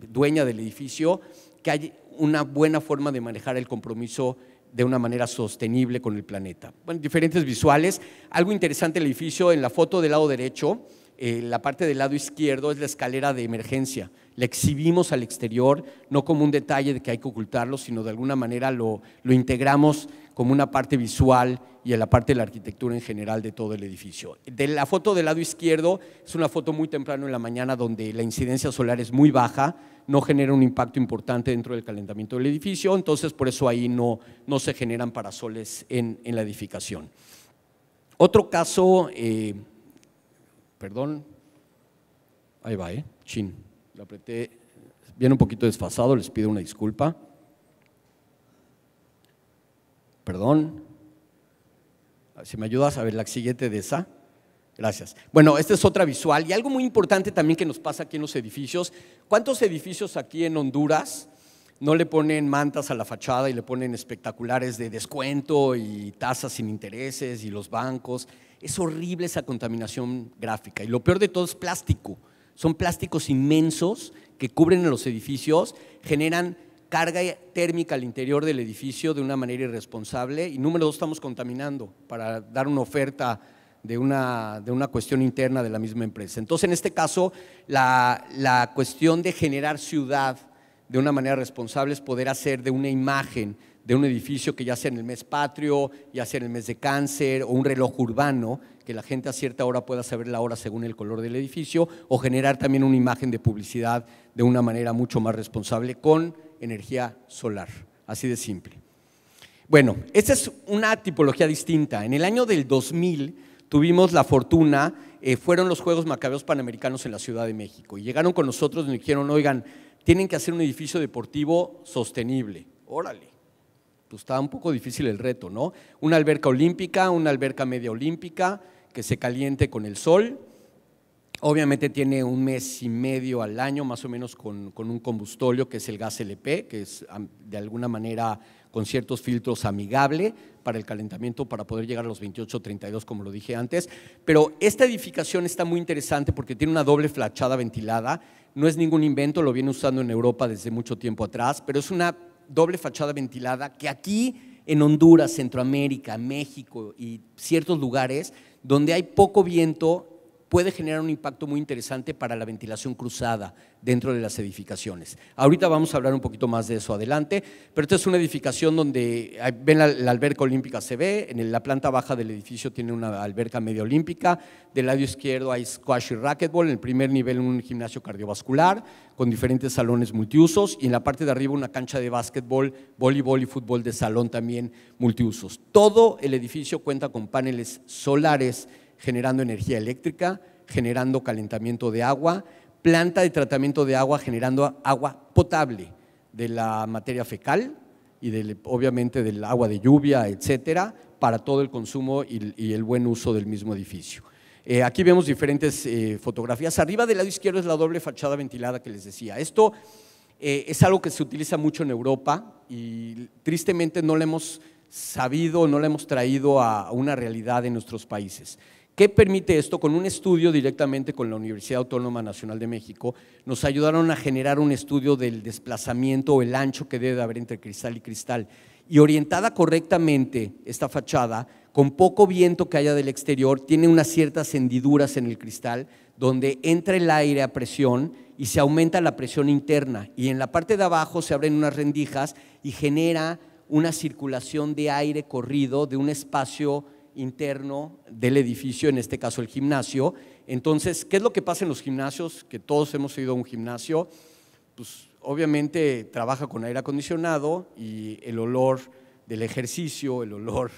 [SPEAKER 1] dueña del edificio que hay una buena forma de manejar el compromiso de una manera sostenible con el planeta. Bueno, diferentes visuales. Algo interesante del edificio, en la foto del lado derecho, la parte del lado izquierdo es la escalera de emergencia. La exhibimos al exterior, no como un detalle de que hay que ocultarlo, sino de alguna manera lo integramos como una parte visual y en la parte de la arquitectura en general de todo el edificio. De la foto del lado izquierdo es una foto muy temprano en la mañana donde la incidencia solar es muy baja, no genera un impacto importante dentro del calentamiento del edificio, entonces por eso ahí no se generan parasoles en la edificación. Otro caso, perdón, ahí va, chin, lo apreté, viene un poquito desfasado, les pido una disculpa. Perdón, si me ayudas a ver la siguiente de esa. Gracias. Bueno, esta es otra visual y algo muy importante también que nos pasa aquí en los edificios. ¿Cuántos edificios aquí en Honduras no le ponen mantas a la fachada y le ponen espectaculares de descuento y tasas sin intereses y los bancos? Es horrible esa contaminación gráfica y lo peor de todo es plástico. Son plásticos inmensos que cubren los edificios, generan carga térmica al interior del edificio de una manera irresponsable y número dos, estamos contaminando para dar una oferta de una cuestión interna de la misma empresa. Entonces, en este caso, la cuestión de generar ciudad de una manera responsable es poder hacer de una imagen de un edificio que ya sea en el mes patrio, ya sea en el mes de cáncer o un reloj urbano, que la gente a cierta hora pueda saber la hora según el color del edificio o generar también una imagen de publicidad de una manera mucho más responsable con energía solar, así de simple. Bueno, esta es una tipología distinta. En el año del 2000 tuvimos la fortuna, fueron los Juegos Macabeos Panamericanos en la Ciudad de México y llegaron con nosotros y nos dijeron, oigan, tienen que hacer un edificio deportivo sostenible. Órale, pues está un poco difícil el reto, ¿no? Una alberca olímpica, una alberca media olímpica que se caliente con el sol. Obviamente tiene un mes y medio al año más o menos con un combustóleo que es el gas LP, que es de alguna manera con ciertos filtros amigable para el calentamiento para poder llegar a los 28-32 como lo dije antes, pero esta edificación está muy interesante porque tiene una doble fachada ventilada, no es ningún invento, lo viene usando en Europa desde mucho tiempo atrás, pero es una doble fachada ventilada que aquí en Honduras, Centroamérica, México y ciertos lugares donde hay poco viento puede generar un impacto muy interesante para la ventilación cruzada dentro de las edificaciones. Ahorita vamos a hablar un poquito más de eso adelante, pero esta es una edificación donde ven la alberca olímpica se ve, en la planta baja del edificio tiene una alberca media olímpica, del lado izquierdo hay squash y racquetball, en el primer nivel un gimnasio cardiovascular con diferentes salones multiusos y en la parte de arriba una cancha de básquetbol, voleibol y fútbol de salón también multiusos. Todo el edificio cuenta con paneles solares generando energía eléctrica, generando calentamiento de agua, planta de tratamiento de agua generando agua potable de la materia fecal y obviamente del agua de lluvia, etcétera, para todo el consumo y el buen uso del mismo edificio. Aquí vemos diferentes fotografías. Arriba del lado izquierdo es la doble fachada ventilada que les decía. Esto es algo que se utiliza mucho en Europa y tristemente no lo hemos sabido, no lo hemos traído a una realidad en nuestros países. ¿Qué permite esto? Con un estudio directamente con la Universidad Autónoma Nacional de México, nos ayudaron a generar un estudio del desplazamiento o el ancho que debe haber entre cristal y cristal. Y orientada correctamente esta fachada, con poco viento que haya del exterior, tiene unas ciertas hendiduras en el cristal donde entra el aire a presión y se aumenta la presión interna. Y en la parte de abajo se abren unas rendijas y genera una circulación de aire corrido de un espacio interno del edificio, en este caso el gimnasio. Entonces, ¿qué es lo que pasa en los gimnasios? Que todos hemos ido a un gimnasio, pues obviamente trabaja con aire acondicionado y el olor del ejercicio, el olor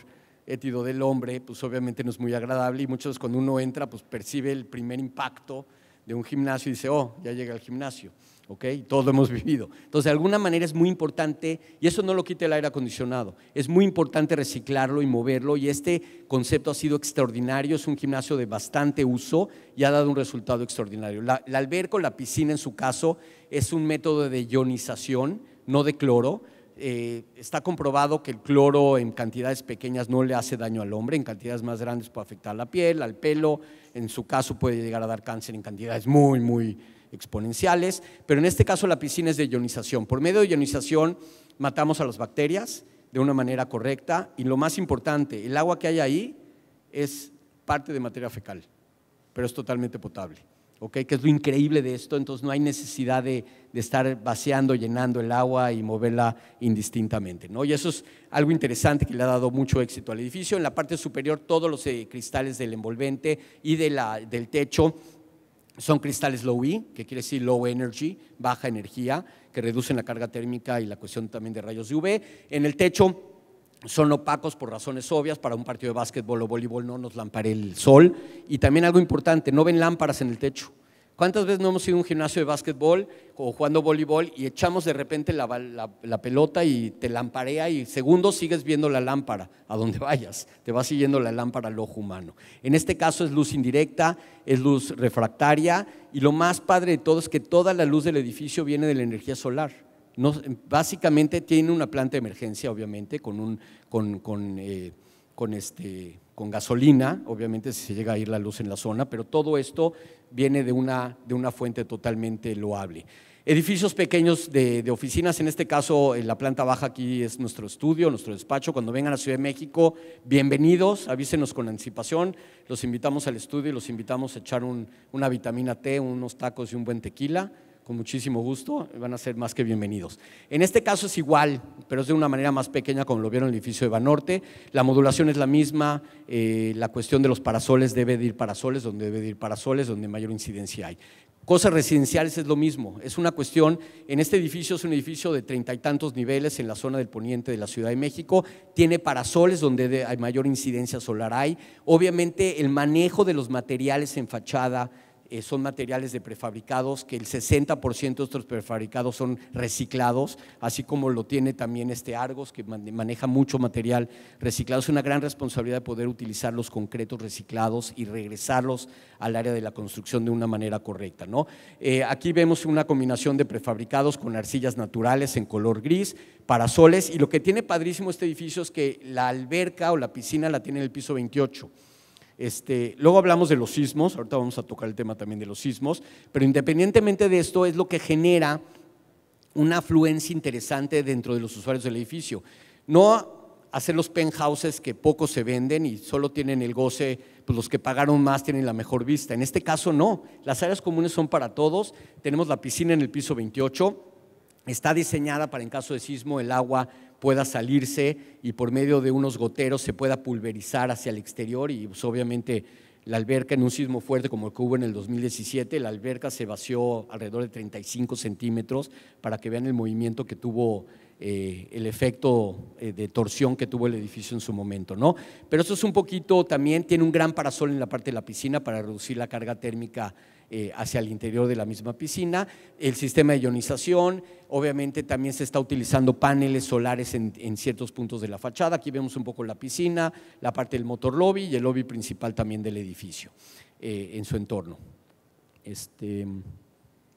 [SPEAKER 1] étido del hombre, pues obviamente no es muy agradable y muchas veces cuando uno entra, pues percibe el primer impacto de un gimnasio y dice, oh, ya llega al gimnasio, ¿ok? Todos lo hemos vivido. Entonces, de alguna manera es muy importante, y eso no lo quita el aire acondicionado, es muy importante reciclarlo y moverlo, y este concepto ha sido extraordinario, es un gimnasio de bastante uso y ha dado un resultado extraordinario. La alberca o la piscina, en su caso, es un método de ionización, no de cloro. Está comprobado que el cloro en cantidades pequeñas no le hace daño al hombre, en cantidades más grandes puede afectar la piel, al pelo, en su caso puede llegar a dar cáncer en cantidades muy exponenciales, pero en este caso la piscina es de ionización. Por medio de ionización matamos a las bacterias de una manera correcta y lo más importante, el agua que hay ahí es parte de materia fecal, pero es totalmente potable. ¿Okay? Que es lo increíble de esto, entonces no hay necesidad de estar vaciando, llenando el agua y moverla indistintamente, ¿no? Y eso es algo interesante que le ha dado mucho éxito al edificio. En la parte superior todos los cristales del envolvente y del techo son cristales low E, que quiere decir low energy, baja energía, que reducen la carga térmica y la cuestión también de rayos de UV. En el techo son opacos por razones obvias, para un partido de básquetbol o voleibol no nos lamparea el sol, y también algo importante, no ven lámparas en el techo. ¿Cuántas veces no hemos ido a un gimnasio de básquetbol o jugando voleibol y echamos de repente la pelota y te lamparea y segundos sigues viendo la lámpara a donde vayas, te va siguiendo la lámpara al ojo humano? En este caso es luz indirecta, es luz refractaria y lo más padre de todo es que toda la luz del edificio viene de la energía solar. No, básicamente tiene una planta de emergencia, obviamente, con gasolina, obviamente si se llega a ir la luz en la zona, pero todo esto viene de una fuente totalmente loable. Edificios pequeños de oficinas, en este caso en la planta baja aquí es nuestro estudio, nuestro despacho. Cuando vengan a Ciudad de México, bienvenidos, avísenos con anticipación, los invitamos al estudio y los invitamos a echar una vitamina T, unos tacos y un buen tequila. Con muchísimo gusto, van a ser más que bienvenidos. En este caso es igual, pero es de una manera más pequeña, como lo vieron en el edificio de Banorte. La modulación es la misma, la cuestión de los parasoles, debe de ir parasoles, donde mayor incidencia hay. Cosas residenciales es lo mismo, es una cuestión, en este edificio es un edificio de 30 y tantos niveles en la zona del poniente de la Ciudad de México, tiene parasoles donde hay mayor incidencia solar hay. Obviamente el manejo de los materiales en fachada, son materiales de prefabricados, que el 60% de estos prefabricados son reciclados, así como lo tiene también Argos, que maneja mucho material reciclado. Es una gran responsabilidad de poder utilizar los concretos reciclados y regresarlos al área de la construcción de una manera correcta, ¿no? Aquí vemos una combinación de prefabricados con arcillas naturales en color gris, parasoles, y lo que tiene padrísimo este edificio es que la alberca o la piscina la tiene en el piso 28. Luego hablamos de los sismos, ahorita vamos a tocar el tema también de los sismos, pero independientemente de esto es lo que genera una afluencia interesante dentro de los usuarios del edificio. No hacer los penthouses que pocos se venden y solo tienen el goce, pues los que pagaron más tienen la mejor vista. En este caso no, las áreas comunes son para todos, tenemos la piscina en el piso 28, está diseñada para en caso de sismo el agua pueda salirse y por medio de unos goteros se pueda pulverizar hacia el exterior y pues, obviamente la alberca en un sismo fuerte como el que hubo en el 2017, la alberca se vació alrededor de 35 centímetros para que vean el movimiento que tuvo, el efecto de torsión que tuvo el edificio en su momento, ¿no? Pero esto es un poquito, también tiene un gran parasol en la parte de la piscina para reducir la carga térmica hacia el interior de la misma piscina. El sistema de ionización, obviamente también se está utilizando paneles solares en ciertos puntos de la fachada. Aquí vemos un poco la piscina, la parte del motor lobby y el lobby principal también del edificio en su entorno.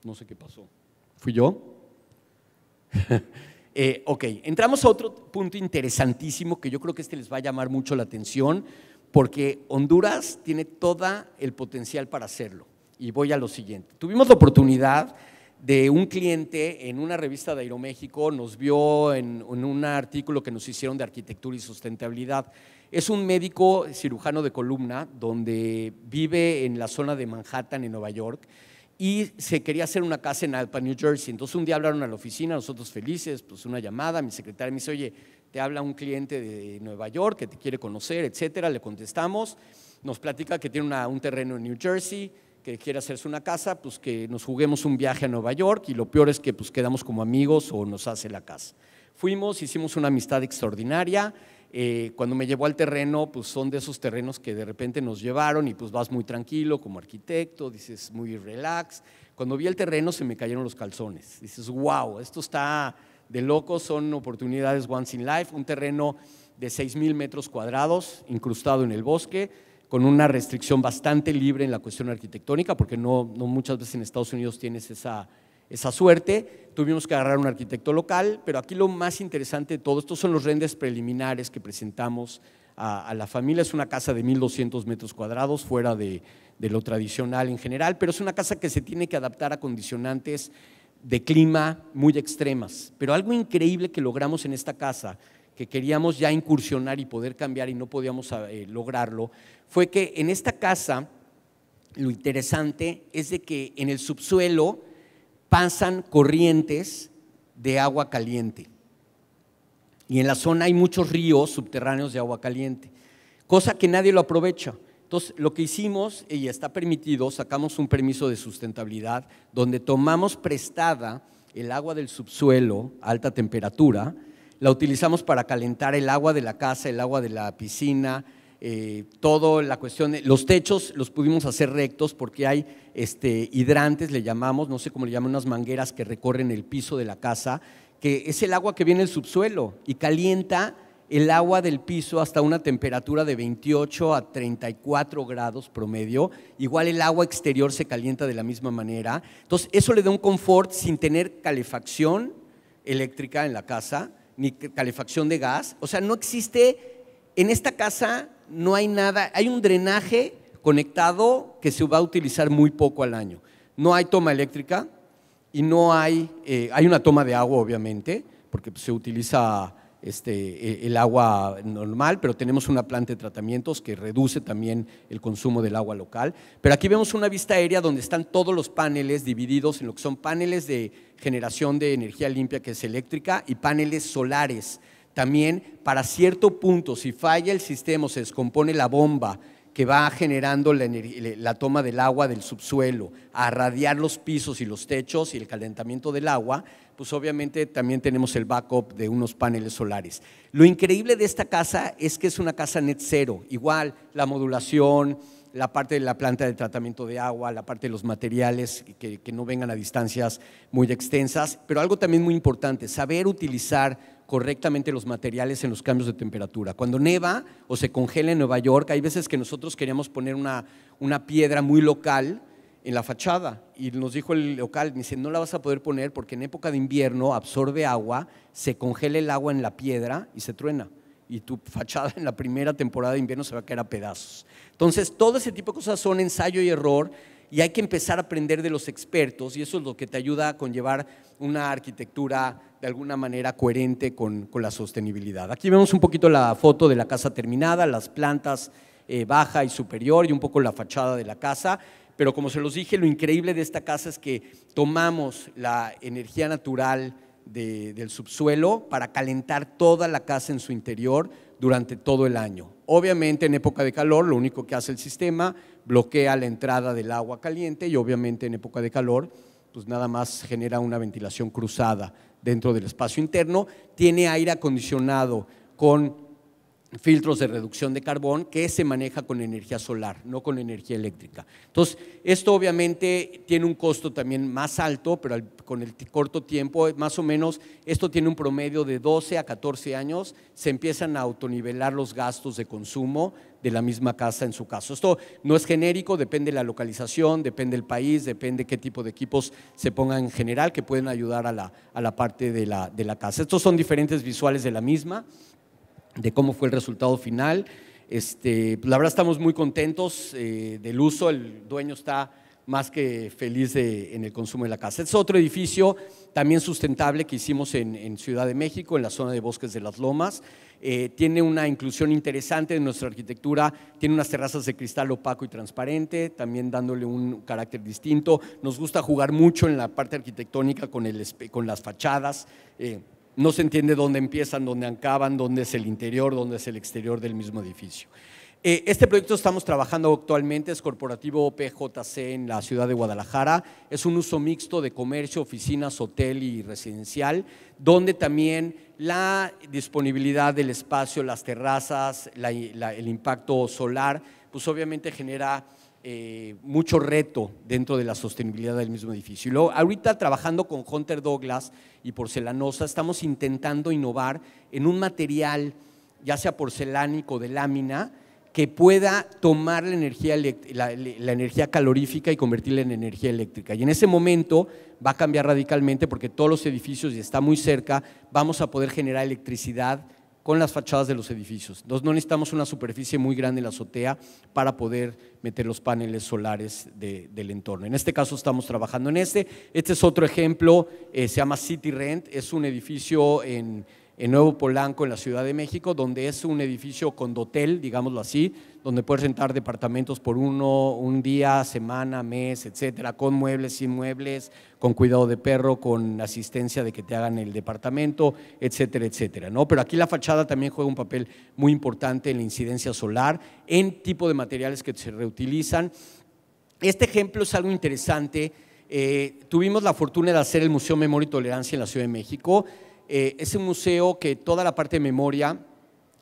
[SPEAKER 1] No sé qué pasó. ¿Fui yo? Ok, entramos a otro punto interesantísimo que yo creo que les va a llamar mucho la atención porque Honduras tiene todo el potencial para hacerlo. Y voy a lo siguiente. Tuvimos la oportunidad de un cliente en una revista de Aeroméxico, nos vio en un artículo que nos hicieron de arquitectura y sustentabilidad. Es un médico cirujano de columna donde vive en la zona de Manhattan, en Nueva York, y se quería hacer una casa en Alpa, New Jersey. Entonces un día hablaron a la oficina, nosotros felices, pues una llamada, mi secretaria me dice, oye, te habla un cliente de Nueva York que te quiere conocer, etcétera. Le contestamos, nos platica que tiene un terreno en New Jersey, que quiere hacerse una casa, pues que nos juguemos un viaje a Nueva York y lo peor es que pues quedamos como amigos o nos hace la casa. Fuimos, hicimos una amistad extraordinaria, Cuando me llevó al terreno, pues son de esos terrenos que de repente nos llevaron y pues vas muy tranquilo como arquitecto, dices muy relax. Cuando vi el terreno se me cayeron los calzones, dices, wow, esto está de locos, son oportunidades once in life, un terreno de 6,000 metros cuadrados, incrustado en el bosque, con una restricción bastante libre en la cuestión arquitectónica, porque no muchas veces en Estados Unidos tienes esa suerte. Tuvimos que agarrar un arquitecto local, pero aquí lo más interesante de todo, estos son los renders preliminares que presentamos a la familia. Es una casa de 1,200 metros cuadrados, fuera de lo tradicional en general, pero es una casa que se tiene que adaptar a condicionantes de clima muy extremas. Pero algo increíble que logramos en esta casa, que queríamos ya incursionar y poder cambiar y no podíamos lograrlo, fue que en esta casa lo interesante es de que en el subsuelo pasan corrientes de agua caliente y en la zona hay muchos ríos subterráneos de agua caliente, cosa que nadie lo aprovecha. Entonces, lo que hicimos, y está permitido, sacamos un permiso de sustentabilidad donde tomamos prestada el agua del subsuelo a alta temperatura, la utilizamos para calentar el agua de la casa, el agua de la piscina, toda la cuestión de los techos los pudimos hacer rectos porque hay hidrantes, le llamamos, no sé cómo le llaman, unas mangueras que recorren el piso de la casa, que es el agua que viene del subsuelo y calienta el agua del piso hasta una temperatura de 28 a 34 grados promedio. Igual el agua exterior se calienta de la misma manera. Entonces, eso le da un confort sin tener calefacción eléctrica en la casa, ni calefacción de gas. O sea, no existe, en esta casa no hay nada, hay un drenaje conectado que se va a utilizar muy poco al año. No hay toma eléctrica y no hay una toma de agua, obviamente, porque se utiliza el agua normal, pero tenemos una planta de tratamientos que reduce también el consumo del agua local. Pero aquí vemos una vista aérea donde están todos los paneles divididos en lo que son paneles de generación de energía limpia, que es eléctrica, y paneles solares. También para cierto punto, si falla el sistema o se descompone la bomba que va generando la toma del agua del subsuelo, a radiar los pisos y los techos y el calentamiento del agua, pues obviamente también tenemos el backup de unos paneles solares. Lo increíble de esta casa es que es una casa net cero, igual la modulación, la parte de la planta de tratamiento de agua, la parte de los materiales que no vengan a distancias muy extensas, pero algo también muy importante, saber utilizar correctamente los materiales en los cambios de temperatura. Cuando neva o se congela en Nueva York, hay veces que nosotros queríamos poner una piedra muy local en la fachada y nos dijo el local, me dice, no la vas a poder poner porque en época de invierno absorbe agua, se congela el agua en la piedra y se truena y tu fachada en la primera temporada de invierno se va a caer a pedazos. Entonces, todo ese tipo de cosas son ensayo y error y hay que empezar a aprender de los expertos y eso es lo que te ayuda a conllevar una arquitectura de alguna manera coherente con la sostenibilidad. Aquí vemos un poquito la foto de la casa terminada, las plantas baja y superior y un poco la fachada de la casa, pero como se los dije, lo increíble de esta casa es que tomamos la energía natural del subsuelo para calentar toda la casa en su interior durante todo el año. Obviamente en época de calor lo único que hace el sistema bloquea la entrada del agua caliente y obviamente en época de calor pues nada más genera una ventilación cruzada dentro del espacio interno. Tiene aire acondicionado con filtros de reducción de carbón que se maneja con energía solar, no con energía eléctrica. Entonces, esto obviamente tiene un costo también más alto, pero con el corto tiempo, más o menos, esto tiene un promedio de 12 a 14 años, se empiezan a autonivelar los gastos de consumo de la misma casa en su caso. Esto no es genérico, depende de la localización, depende del país, depende qué tipo de equipos se pongan en general que pueden ayudar a la parte de la casa. Estos son diferentes visuales de la misma, de cómo fue el resultado final. La verdad estamos muy contentos del uso, el dueño está más que feliz en el consumo de la casa. Este es otro edificio también sustentable que hicimos en Ciudad de México, en la zona de Bosques de las Lomas. Tiene una inclusión interesante en nuestra arquitectura, tiene unas terrazas de cristal opaco y transparente, también dándole un carácter distinto. Nos gusta jugar mucho en la parte arquitectónica con las fachadas. No se entiende dónde empiezan, dónde acaban, dónde es el interior, dónde es el exterior del mismo edificio. Este proyecto estamos trabajando actualmente, es corporativo PJC en la ciudad de Guadalajara. Es un uso mixto de comercio, oficinas, hotel y residencial, donde también la disponibilidad del espacio, las terrazas, el impacto solar, pues obviamente genera mucho reto dentro de la sostenibilidad del mismo edificio. Y luego, ahorita trabajando con Hunter Douglas y Porcelanosa, estamos intentando innovar en un material, ya sea porcelánico de lámina, que pueda tomar la energía calorífica y convertirla en energía eléctrica. Y en ese momento va a cambiar radicalmente porque todos los edificios, y está muy cerca, vamos a poder generar electricidad con las fachadas de los edificios. Entonces no necesitamos una superficie muy grande en la azotea para poder meter los paneles solares del entorno. En este caso estamos trabajando en este es otro ejemplo, se llama City Rent, es un edificio en Nuevo Polanco, en la Ciudad de México, donde es un edificio condotel, digámoslo así, donde puedes rentar departamentos por un día, semana, mes, etcétera, con muebles, sin muebles, con cuidado de perro, con asistencia de que te hagan el departamento, etcétera, etcétera, ¿no? Pero aquí la fachada también juega un papel muy importante en la incidencia solar, en tipo de materiales que se reutilizan. Este ejemplo es algo interesante. Tuvimos la fortuna de hacer el Museo Memoria y Tolerancia en la Ciudad de México. Es un museo que toda la parte de memoria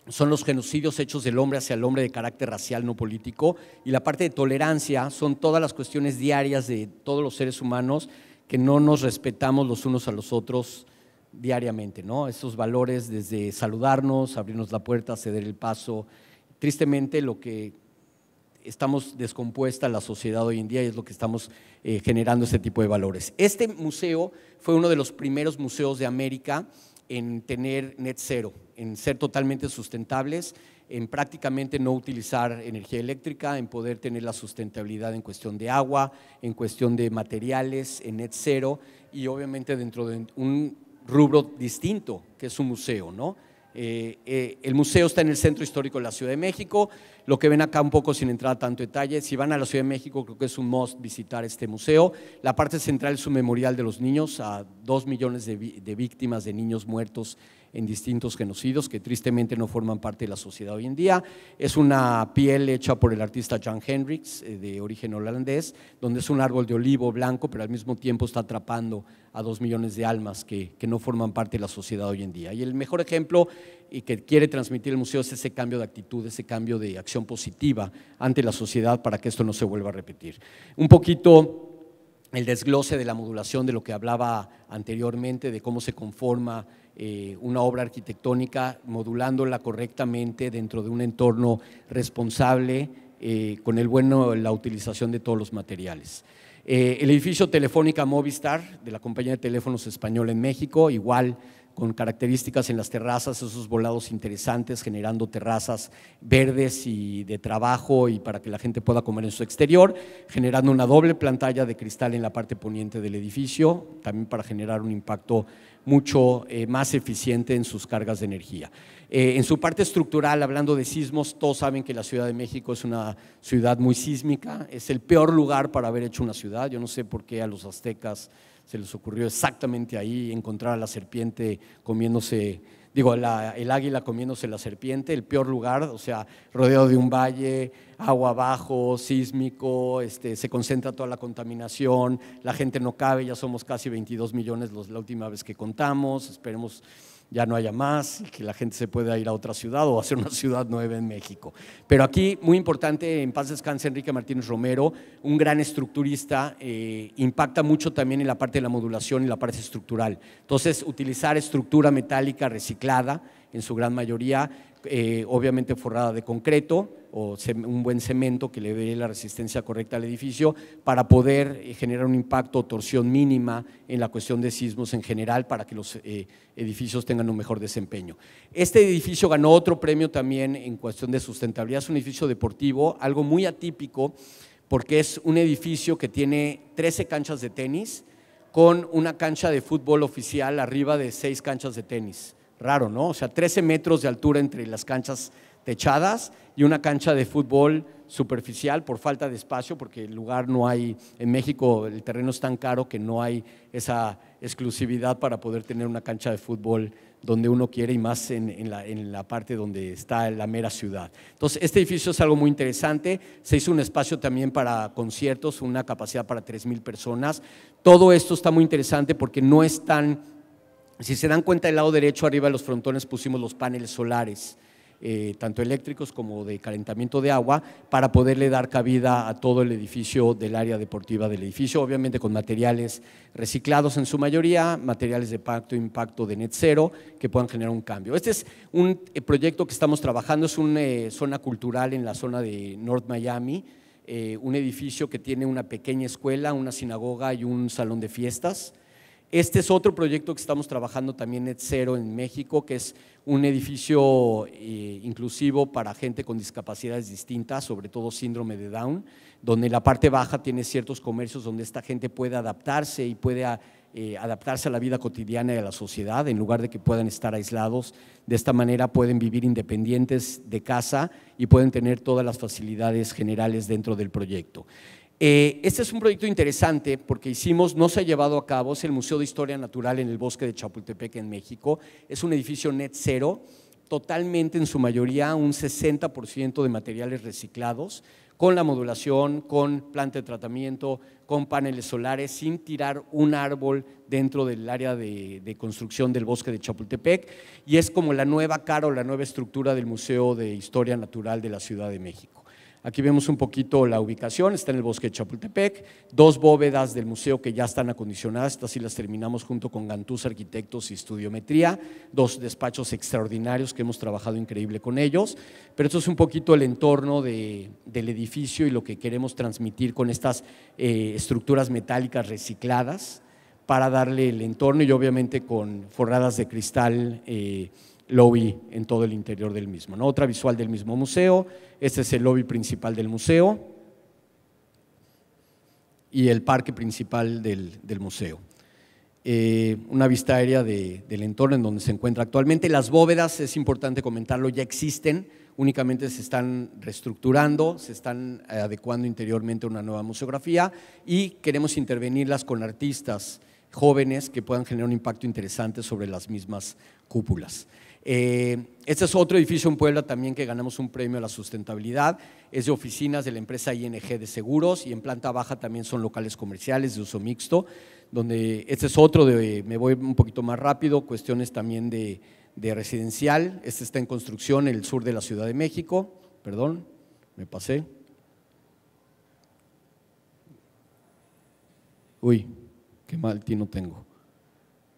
[SPEAKER 1] son los genocidios hechos del hombre hacia el hombre de carácter racial, no político, y la parte de tolerancia son todas las cuestiones diarias de todos los seres humanos que no nos respetamos los unos a los otros diariamente, ¿no? Esos valores desde saludarnos, abrirnos la puerta, ceder el paso. Tristemente lo que estamos descompuesta la sociedad hoy en día y es lo que estamos generando ese tipo de valores. Este museo fue uno de los primeros museos de América en tener net zero, en ser totalmente sustentables, en prácticamente no utilizar energía eléctrica, en poder tener la sustentabilidad en cuestión de agua, en cuestión de materiales, en net zero y obviamente dentro de un rubro distinto que es un museo, ¿no? El museo está en el Centro Histórico de la Ciudad de México. Lo que ven acá un poco sin entrar a tanto detalle, si van a la Ciudad de México creo que es un must visitar este museo. La parte central es un memorial de los niños a 2 millones de víctimas de niños muertos en distintos genocidios que tristemente no forman parte de la sociedad hoy en día. Es una piel hecha por el artista Jan Hendricks, de origen holandés, donde es un árbol de olivo blanco, pero al mismo tiempo está atrapando a 2 millones de almas que no forman parte de la sociedad hoy en día. Y el mejor ejemplo y que quiere transmitir el museo es ese cambio de actitud, ese cambio de acción positiva ante la sociedad para que esto no se vuelva a repetir. Un poquito el desglose de la modulación de lo que hablaba anteriormente, de cómo se conforma una obra arquitectónica, modulándola correctamente dentro de un entorno responsable, con la utilización de todos los materiales. El edificio Telefónica Movistar, de la compañía de teléfonos española en México, igual con características en las terrazas, esos volados interesantes, generando terrazas verdes y de trabajo y para que la gente pueda comer en su exterior, generando una doble pantalla de cristal en la parte poniente del edificio, también para generar un impacto mucho más eficiente en sus cargas de energía. En su parte estructural, hablando de sismos, todos saben que la Ciudad de México es una ciudad muy sísmica, es el peor lugar para haber hecho una ciudad. Yo no sé por qué a los aztecas se les ocurrió exactamente ahí encontrar a la serpiente comiéndose, el águila comiéndose la serpiente, el peor lugar, o sea, rodeado de un valle, agua abajo, sísmico, se concentra toda la contaminación, la gente no cabe, ya somos casi 22 millones la última vez que contamos, esperemos ya no haya más, que la gente se pueda ir a otra ciudad o hacer una ciudad nueva en México. Pero aquí, muy importante, en paz descanse Enrique Martínez Romero, un gran estructurista, impacta mucho también en la parte de la modulación y la parte estructural. Entonces, utilizar estructura metálica reciclada, en su gran mayoría, obviamente forrada de concreto o un buen cemento que le dé la resistencia correcta al edificio para poder generar un impacto o torsión mínima en la cuestión de sismos en general para que los edificios tengan un mejor desempeño. Este edificio ganó otro premio también en cuestión de sustentabilidad, es un edificio deportivo, algo muy atípico porque es un edificio que tiene 13 canchas de tenis con una cancha de fútbol oficial arriba de 6 canchas de tenis. Raro, ¿no? O sea, 13 metros de altura entre las canchas techadas y una cancha de fútbol superficial por falta de espacio, porque el lugar no hay, en México el terreno es tan caro que no hay esa exclusividad para poder tener una cancha de fútbol donde uno quiere y más en la parte donde está la mera ciudad. Entonces, este edificio es algo muy interesante. Se hizo un espacio también para conciertos, una capacidad para 3,000 personas. Todo esto está muy interesante porque no están, si se dan cuenta, del lado derecho arriba de los frontones pusimos los paneles solares, tanto eléctricos como de calentamiento de agua, para poderle dar cabida a todo el edificio del área deportiva del edificio, obviamente con materiales reciclados en su mayoría, materiales de impacto de net cero que puedan generar un cambio. Este es un proyecto que estamos trabajando, es una zona cultural en la zona de North Miami, un edificio que tiene una pequeña escuela, una sinagoga y un salón de fiestas. Este es otro proyecto que estamos trabajando también net cero en México, que es un edificio inclusivo para gente con discapacidades distintas, sobre todo síndrome de Down, donde en la parte baja tiene ciertos comercios donde esta gente puede adaptarse y puede adaptarse a la vida cotidiana y a la sociedad, en lugar de que puedan estar aislados. De esta manera pueden vivir independientes de casa y pueden tener todas las facilidades generales dentro del proyecto. Este es un proyecto interesante porque no se ha llevado a cabo, es el Museo de Historia Natural en el Bosque de Chapultepec en México. Es un edificio net cero, totalmente en su mayoría un 60% de materiales reciclados, con la modulación, con planta de tratamiento, con paneles solares, sin tirar un árbol dentro del área de construcción del Bosque de Chapultepec, y es como la nueva cara o la nueva estructura del Museo de Historia Natural de la Ciudad de México. Aquí vemos un poquito la ubicación, está en el Bosque de Chapultepec, 2 bóvedas del museo que ya están acondicionadas, estas sí las terminamos junto con Gantús Arquitectos y Estudiometría, 2 despachos extraordinarios que hemos trabajado increíble con ellos, pero esto es un poquito el entorno del edificio y lo que queremos transmitir con estas estructuras metálicas recicladas para darle el entorno y obviamente con forradas de cristal lobby en todo el interior del mismo, ¿no? Otra visual del mismo museo, este es el lobby principal del museo y el parque principal del museo. Una vista aérea del entorno en donde se encuentra actualmente. Las bóvedas, es importante comentarlo, ya existen, únicamente se están reestructurando, se están adecuando interiormente a una nueva museografía y queremos intervenirlas con artistas jóvenes que puedan generar un impacto interesante sobre las mismas cúpulas. Este es otro edificio en Puebla también que ganamos un premio a la sustentabilidad, es de oficinas de la empresa ING de seguros y en planta baja también son locales comerciales de uso mixto, donde este es otro me voy un poquito más rápido, cuestiones también de residencial, este está en construcción en el sur de la Ciudad de México, perdón, me pasé. Uy, qué mal tino tengo,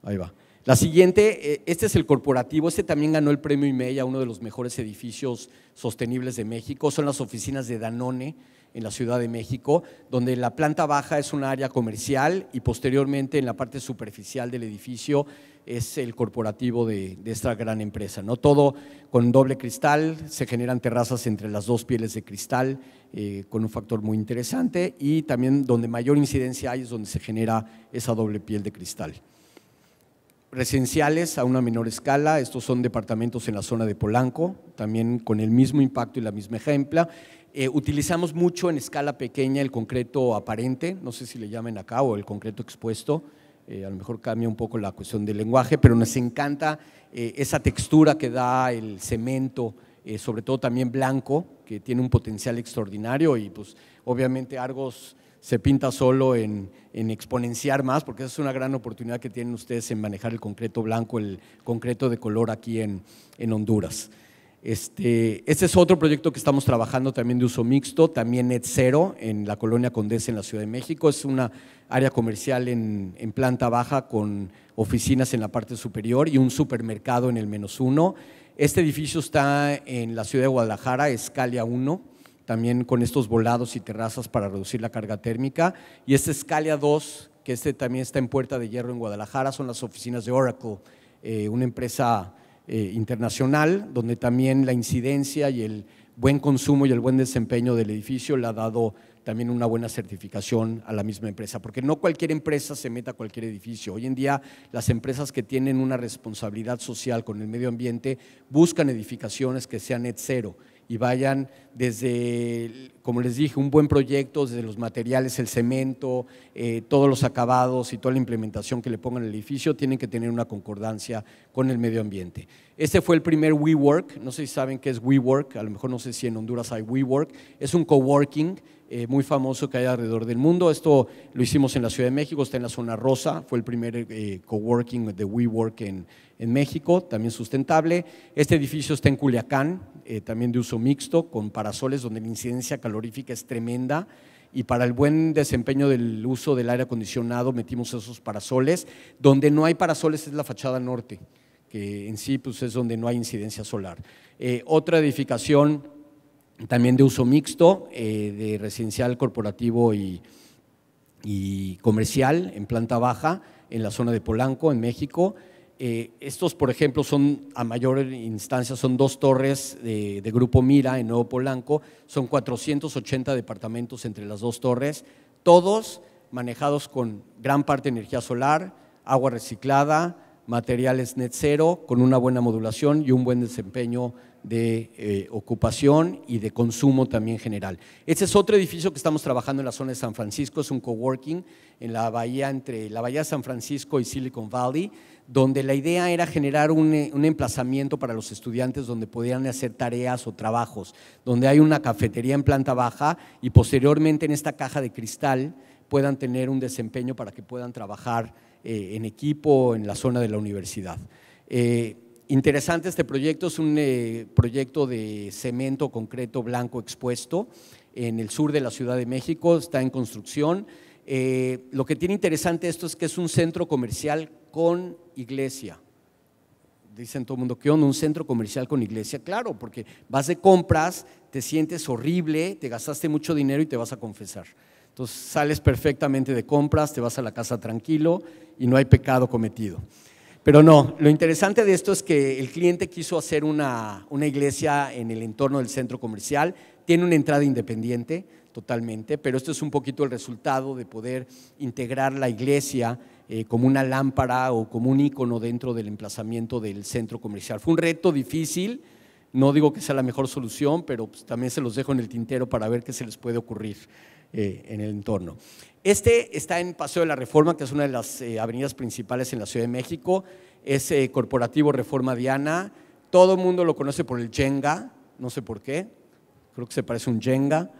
[SPEAKER 1] ahí va. La siguiente, este es el corporativo, este también ganó el premio IMEI a uno de los mejores edificios sostenibles de México, son las oficinas de Danone en la Ciudad de México, donde la planta baja es un área comercial y posteriormente en la parte superficial del edificio es el corporativo de esta gran empresa, ¿no? Todo con doble cristal, se generan terrazas entre las 2 pieles de cristal con un factor muy interesante y también donde mayor incidencia hay es donde se genera esa doble piel de cristal. Residenciales a una menor escala, estos son departamentos en la zona de Polanco, también con el mismo impacto y la misma ejempla. Utilizamos mucho en escala pequeña el concreto aparente, no sé si le llamen acá, o el concreto expuesto, a lo mejor cambia un poco la cuestión del lenguaje, pero nos encanta esa textura que da el cemento, sobre todo también blanco, que tiene un potencial extraordinario y pues obviamente Argos se pinta solo en exponenciar más, porque esa es una gran oportunidad que tienen ustedes en manejar el concreto blanco, el concreto de color aquí en Honduras. Este es otro proyecto que estamos trabajando también de uso mixto, también net cero en la Colonia Condesa en la Ciudad de México, es una área comercial en planta baja con oficinas en la parte superior y un supermercado en el -1. Este edificio está en la ciudad de Guadalajara, Escalia 1, también con estos volados y terrazas para reducir la carga térmica, y este Escalia 2, que también está en Puerta de Hierro en Guadalajara, son las oficinas de Oracle, una empresa internacional, donde también la incidencia y el buen consumo y el buen desempeño del edificio le ha dado también una buena certificación a la misma empresa, porque no cualquier empresa se mete a cualquier edificio. Hoy en día las empresas que tienen una responsabilidad social con el medio ambiente buscan edificaciones que sean net cero y vayan desde, como les dije, un buen proyecto, desde los materiales, el cemento, todos los acabados y toda la implementación que le pongan al edificio, tienen que tener una concordancia con el medio ambiente. Este fue el primer WeWork, no sé si saben qué es WeWork, a lo mejor no sé si en Honduras hay WeWork, es un coworking muy famoso que hay alrededor del mundo. Esto lo hicimos en la Ciudad de México, está en la zona rosa, fue el primer coworking de WeWork en México, también sustentable. Este edificio está en Culiacán, también de uso mixto, con parasoles donde la incidencia calorífica es tremenda, y para el buen desempeño del uso del aire acondicionado metimos esos parasoles. Donde no hay parasoles es la fachada norte, que en sí pues, es donde no hay incidencia solar. Otra edificación también de uso mixto, de residencial, corporativo y comercial en planta baja, en la zona de Polanco, en México. Estos, por ejemplo, son a mayor instancia, son 2 torres de Grupo Mira en Nuevo Polanco, son 480 departamentos entre las 2 torres, todos manejados con gran parte de energía solar, agua reciclada, materiales net cero, con una buena modulación y un buen desempeño de ocupación y de consumo también general. Este es otro edificio que estamos trabajando en la zona de San Francisco, es un coworking en la bahía, entre la bahía de San Francisco y Silicon Valley, donde la idea era generar un emplazamiento para los estudiantes donde podían hacer tareas o trabajos, donde hay una cafetería en planta baja y posteriormente en esta caja de cristal puedan tener un desempeño para que puedan trabajar en equipo en la zona de la universidad. Interesante este proyecto, es un proyecto de cemento concreto blanco expuesto en el sur de la Ciudad de México, está en construcción. Lo que tiene interesante esto es que es un centro comercial con iglesia. Dicen todo el mundo, ¿qué onda? ¿Un centro comercial con iglesia? Claro, porque vas de compras, te sientes horrible, te gastaste mucho dinero y te vas a confesar. Entonces sales perfectamente de compras, te vas a la casa tranquilo y no hay pecado cometido. Pero no, lo interesante de esto es que el cliente quiso hacer una iglesia en el entorno del centro comercial, tiene una entrada independiente totalmente, pero esto es un poquito el resultado de poder integrar la iglesia como una lámpara o como un ícono dentro del emplazamiento del centro comercial. Fue un reto difícil, no digo que sea la mejor solución, pero pues también se los dejo en el tintero para ver qué se les puede ocurrir en el entorno. Este está en Paseo de la Reforma, que es una de las avenidas principales en la Ciudad de México, es corporativo Reforma Diana, todo el mundo lo conoce por el Jenga, no sé por qué, creo que se parece a un Jenga,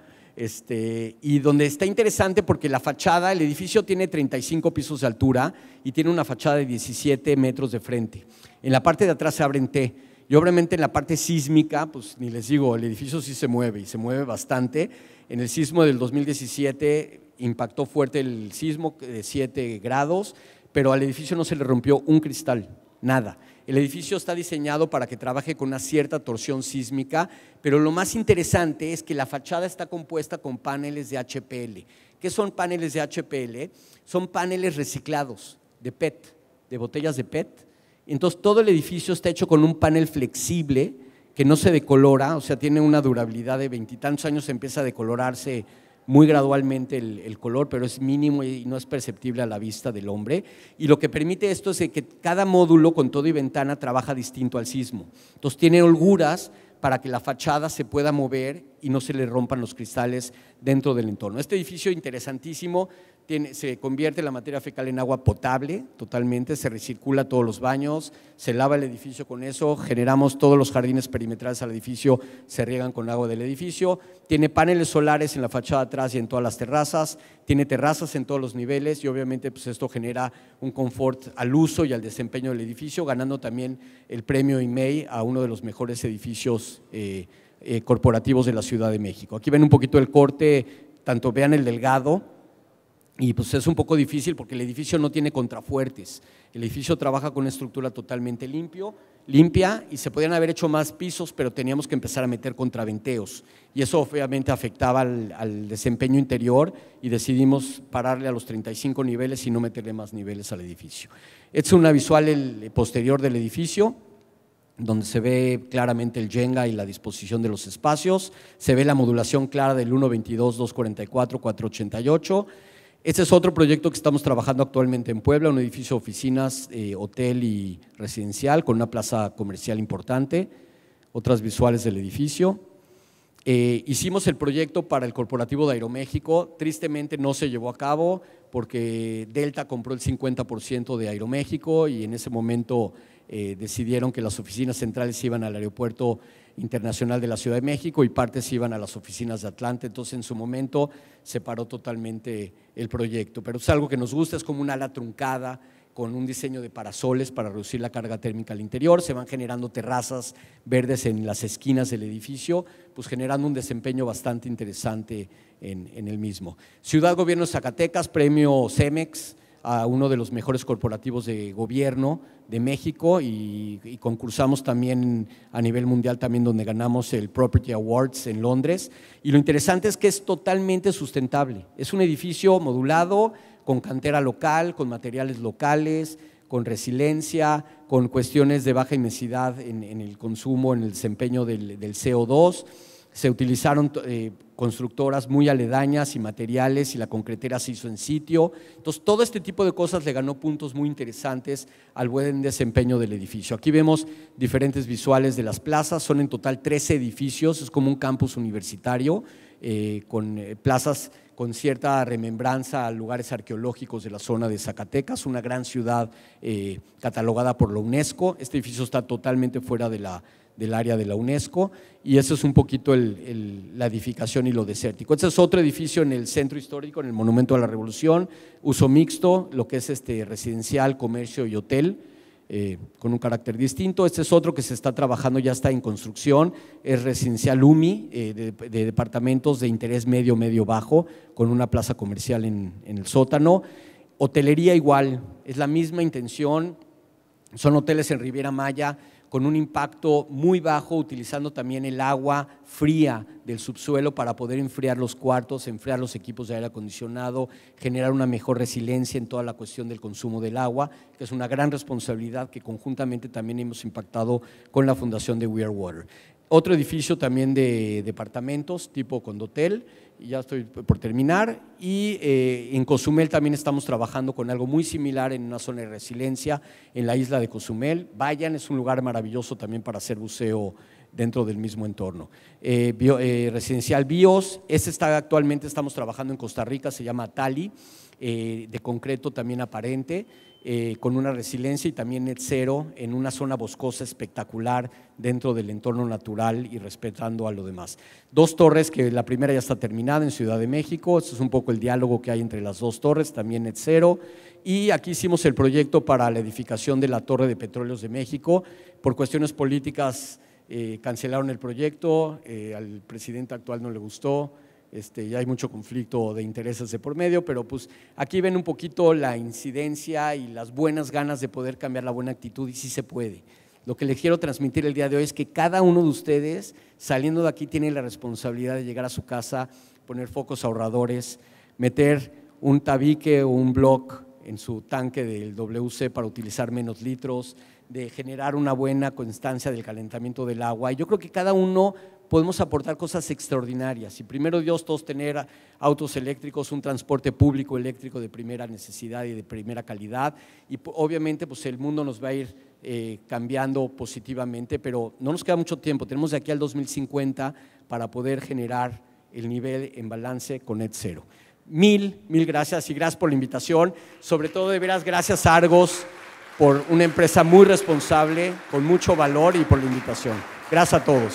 [SPEAKER 1] y donde está interesante porque la fachada, el edificio tiene 35 pisos de altura y tiene una fachada de 17 metros de frente. En la parte de atrás se abre en T y obviamente en la parte sísmica, pues ni les digo, el edificio sí se mueve y se mueve bastante. En el sismo del 2017 impactó fuerte el sismo de 7 grados, pero al edificio no se le rompió un cristal, nada. El edificio está diseñado para que trabaje con una cierta torsión sísmica, pero lo más interesante es que la fachada está compuesta con paneles de HPL. ¿Qué son paneles de HPL? Son paneles reciclados de PET, de botellas de PET. Entonces todo el edificio está hecho con un panel flexible que no se decolora, o sea, tiene una durabilidad de 20 y tantos años, empieza a decolorarse muy gradualmente el color, pero es mínimo y no es perceptible a la vista del hombre. Y lo que permite esto es que cada módulo con todo y ventana trabaja distinto al sismo. Entonces tiene holguras para que la fachada se pueda mover y no se le rompan los cristales dentro del entorno. Este edificio interesantísimo, se convierte la materia fecal en agua potable totalmente, se recircula todos los baños, se lava el edificio con eso, generamos todos los jardines perimetrales al edificio, se riegan con agua del edificio, tiene paneles solares en la fachada atrás y en todas las terrazas, tiene terrazas en todos los niveles y obviamente pues esto genera un confort al uso y al desempeño del edificio, ganando también el premio IMEI a uno de los mejores edificios corporativos de la Ciudad de México. Aquí ven un poquito el corte, tanto vean el delgado, y pues es un poco difícil porque el edificio no tiene contrafuertes, el edificio trabaja con una estructura totalmente limpia y se podían haber hecho más pisos, pero teníamos que empezar a meter contraventeos y eso obviamente afectaba al desempeño interior y decidimos pararle a los 35 niveles y no meterle más niveles al edificio. Esta es una visual posterior del edificio, donde se ve claramente el Jenga y la disposición de los espacios, se ve la modulación clara del 122, 244, 488. Este es otro proyecto que estamos trabajando actualmente en Puebla, un edificio de oficinas, hotel y residencial con una plaza comercial importante. Otras visuales del edificio. Hicimos el proyecto para el corporativo de Aeroméxico, tristemente no se llevó a cabo porque Delta compró el 50% de Aeroméxico y en ese momento decidieron que las oficinas centrales iban al aeropuerto internacional de la Ciudad de México y partes iban a las oficinas de Atlanta, entonces en su momento se paró totalmente el proyecto, pero es algo que nos gusta, es como un ala truncada con un diseño de parasoles para reducir la carga térmica al interior, se van generando terrazas verdes en las esquinas del edificio, pues generando un desempeño bastante interesante en el mismo. Ciudad Gobierno de Zacatecas, premio CEMEX a uno de los mejores corporativos de gobierno de México y concursamos también a nivel mundial también donde ganamos el Property Awards en Londres y lo interesante es que es totalmente sustentable, es un edificio modulado con cantera local, con materiales locales, con resiliencia, con cuestiones de baja inmensidad en el consumo, en el desempeño del CO2. Se utilizaron constructoras muy aledañas y materiales y la concretera se hizo en sitio. Entonces, todo este tipo de cosas le ganó puntos muy interesantes al buen desempeño del edificio. Aquí vemos diferentes visuales de las plazas, son en total 13 edificios, es como un campus universitario con plazas con cierta remembranza a lugares arqueológicos de la zona de Zacatecas, una gran ciudad catalogada por la UNESCO. Este edificio está totalmente fuera del área de la UNESCO y eso es un poquito la edificación y lo desértico. Este es otro edificio en el centro histórico, en el Monumento a la Revolución, uso mixto, lo que es residencial, comercio y hotel, con un carácter distinto. Este es otro que se está trabajando, ya está en construcción, es residencial UMI, de departamentos de interés medio, medio-bajo, con una plaza comercial en el sótano. Hotelería igual, es la misma intención, son hoteles en Riviera Maya, con un impacto muy bajo, utilizando también el agua fría del subsuelo para poder enfriar los cuartos, enfriar los equipos de aire acondicionado, generar una mejor resiliencia en toda la cuestión del consumo del agua, que es una gran responsabilidad que conjuntamente también hemos impactado con la fundación de We Are Water. Otro edificio también de departamentos tipo condotel, y ya estoy por terminar, y en Cozumel también estamos trabajando con algo muy similar en una zona de resiliencia en la isla de Cozumel. Vayan, es un lugar maravilloso también para hacer buceo dentro del mismo entorno. Residencial BIOS, actualmente estamos trabajando en Costa Rica, se llama Tali, de concreto también aparente, con una resiliencia y también net cero en una zona boscosa espectacular dentro del entorno natural y respetando a lo demás. Dos torres, que la primera ya está terminada en Ciudad de México, esto es un poco el diálogo que hay entre las dos torres, también net cero, y aquí hicimos el proyecto para la edificación de la Torre de Petróleos de México. Por cuestiones políticas cancelaron el proyecto, al presidente actual no le gustó. Ya hay mucho conflicto de intereses de por medio, pero pues aquí ven un poquito la incidencia y las buenas ganas de poder cambiar la buena actitud y sí se puede. Lo que les quiero transmitir el día de hoy es que cada uno de ustedes saliendo de aquí tiene la responsabilidad de llegar a su casa, poner focos ahorradores, meter un tabique o un block en su tanque del WC para utilizar menos litros, de generar una buena constancia del calentamiento del agua. Y yo creo que cada uno podemos aportar cosas extraordinarias y primero Dios todos tener autos eléctricos, un transporte público eléctrico de primera necesidad y de primera calidad y obviamente pues el mundo nos va a ir cambiando positivamente, pero no nos queda mucho tiempo, tenemos de aquí al 2050 para poder generar el nivel en balance con net cero. Mil gracias y gracias por la invitación, sobre todo de veras gracias a Argos por una empresa muy responsable, con mucho valor y por la invitación. Gracias a todos.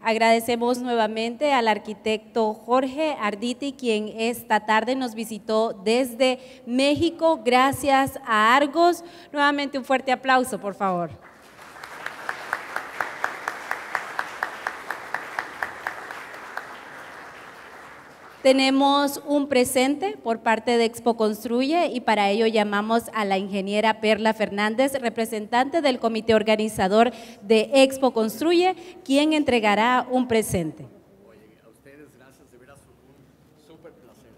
[SPEAKER 2] Agradecemos nuevamente al arquitecto Jorge Arditi, quien esta tarde nos visitó desde México. Gracias a Argos. Nuevamente un fuerte aplauso, por favor. Tenemos un presente por parte de Expo Construye y para ello llamamos a la ingeniera Perla Fernández, representante del comité organizador de Expo Construye, quien entregará un presente.
[SPEAKER 1] Oye, a ustedes gracias, de veras un súper placer.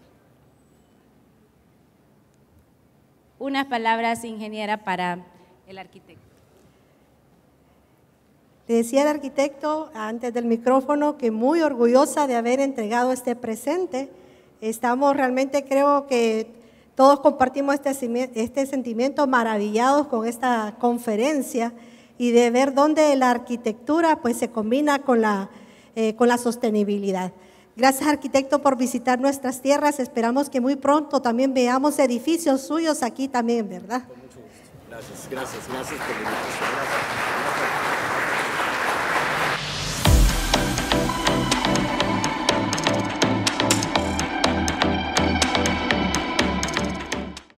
[SPEAKER 2] Unas palabras, ingeniera, para el arquitecto.
[SPEAKER 3] Le decía el arquitecto antes del micrófono que muy orgullosa de haber entregado este presente Estamos realmente, creo que todos compartimos este sentimiento, maravillados con esta conferencia y de ver dónde la arquitectura pues se combina con la sostenibilidad. Gracias, arquitecto, por visitar nuestras tierras. Esperamos que muy pronto también veamos edificios suyos aquí también, ¿verdad?
[SPEAKER 1] Con mucho gusto. Gracias por la invitación. Gracias.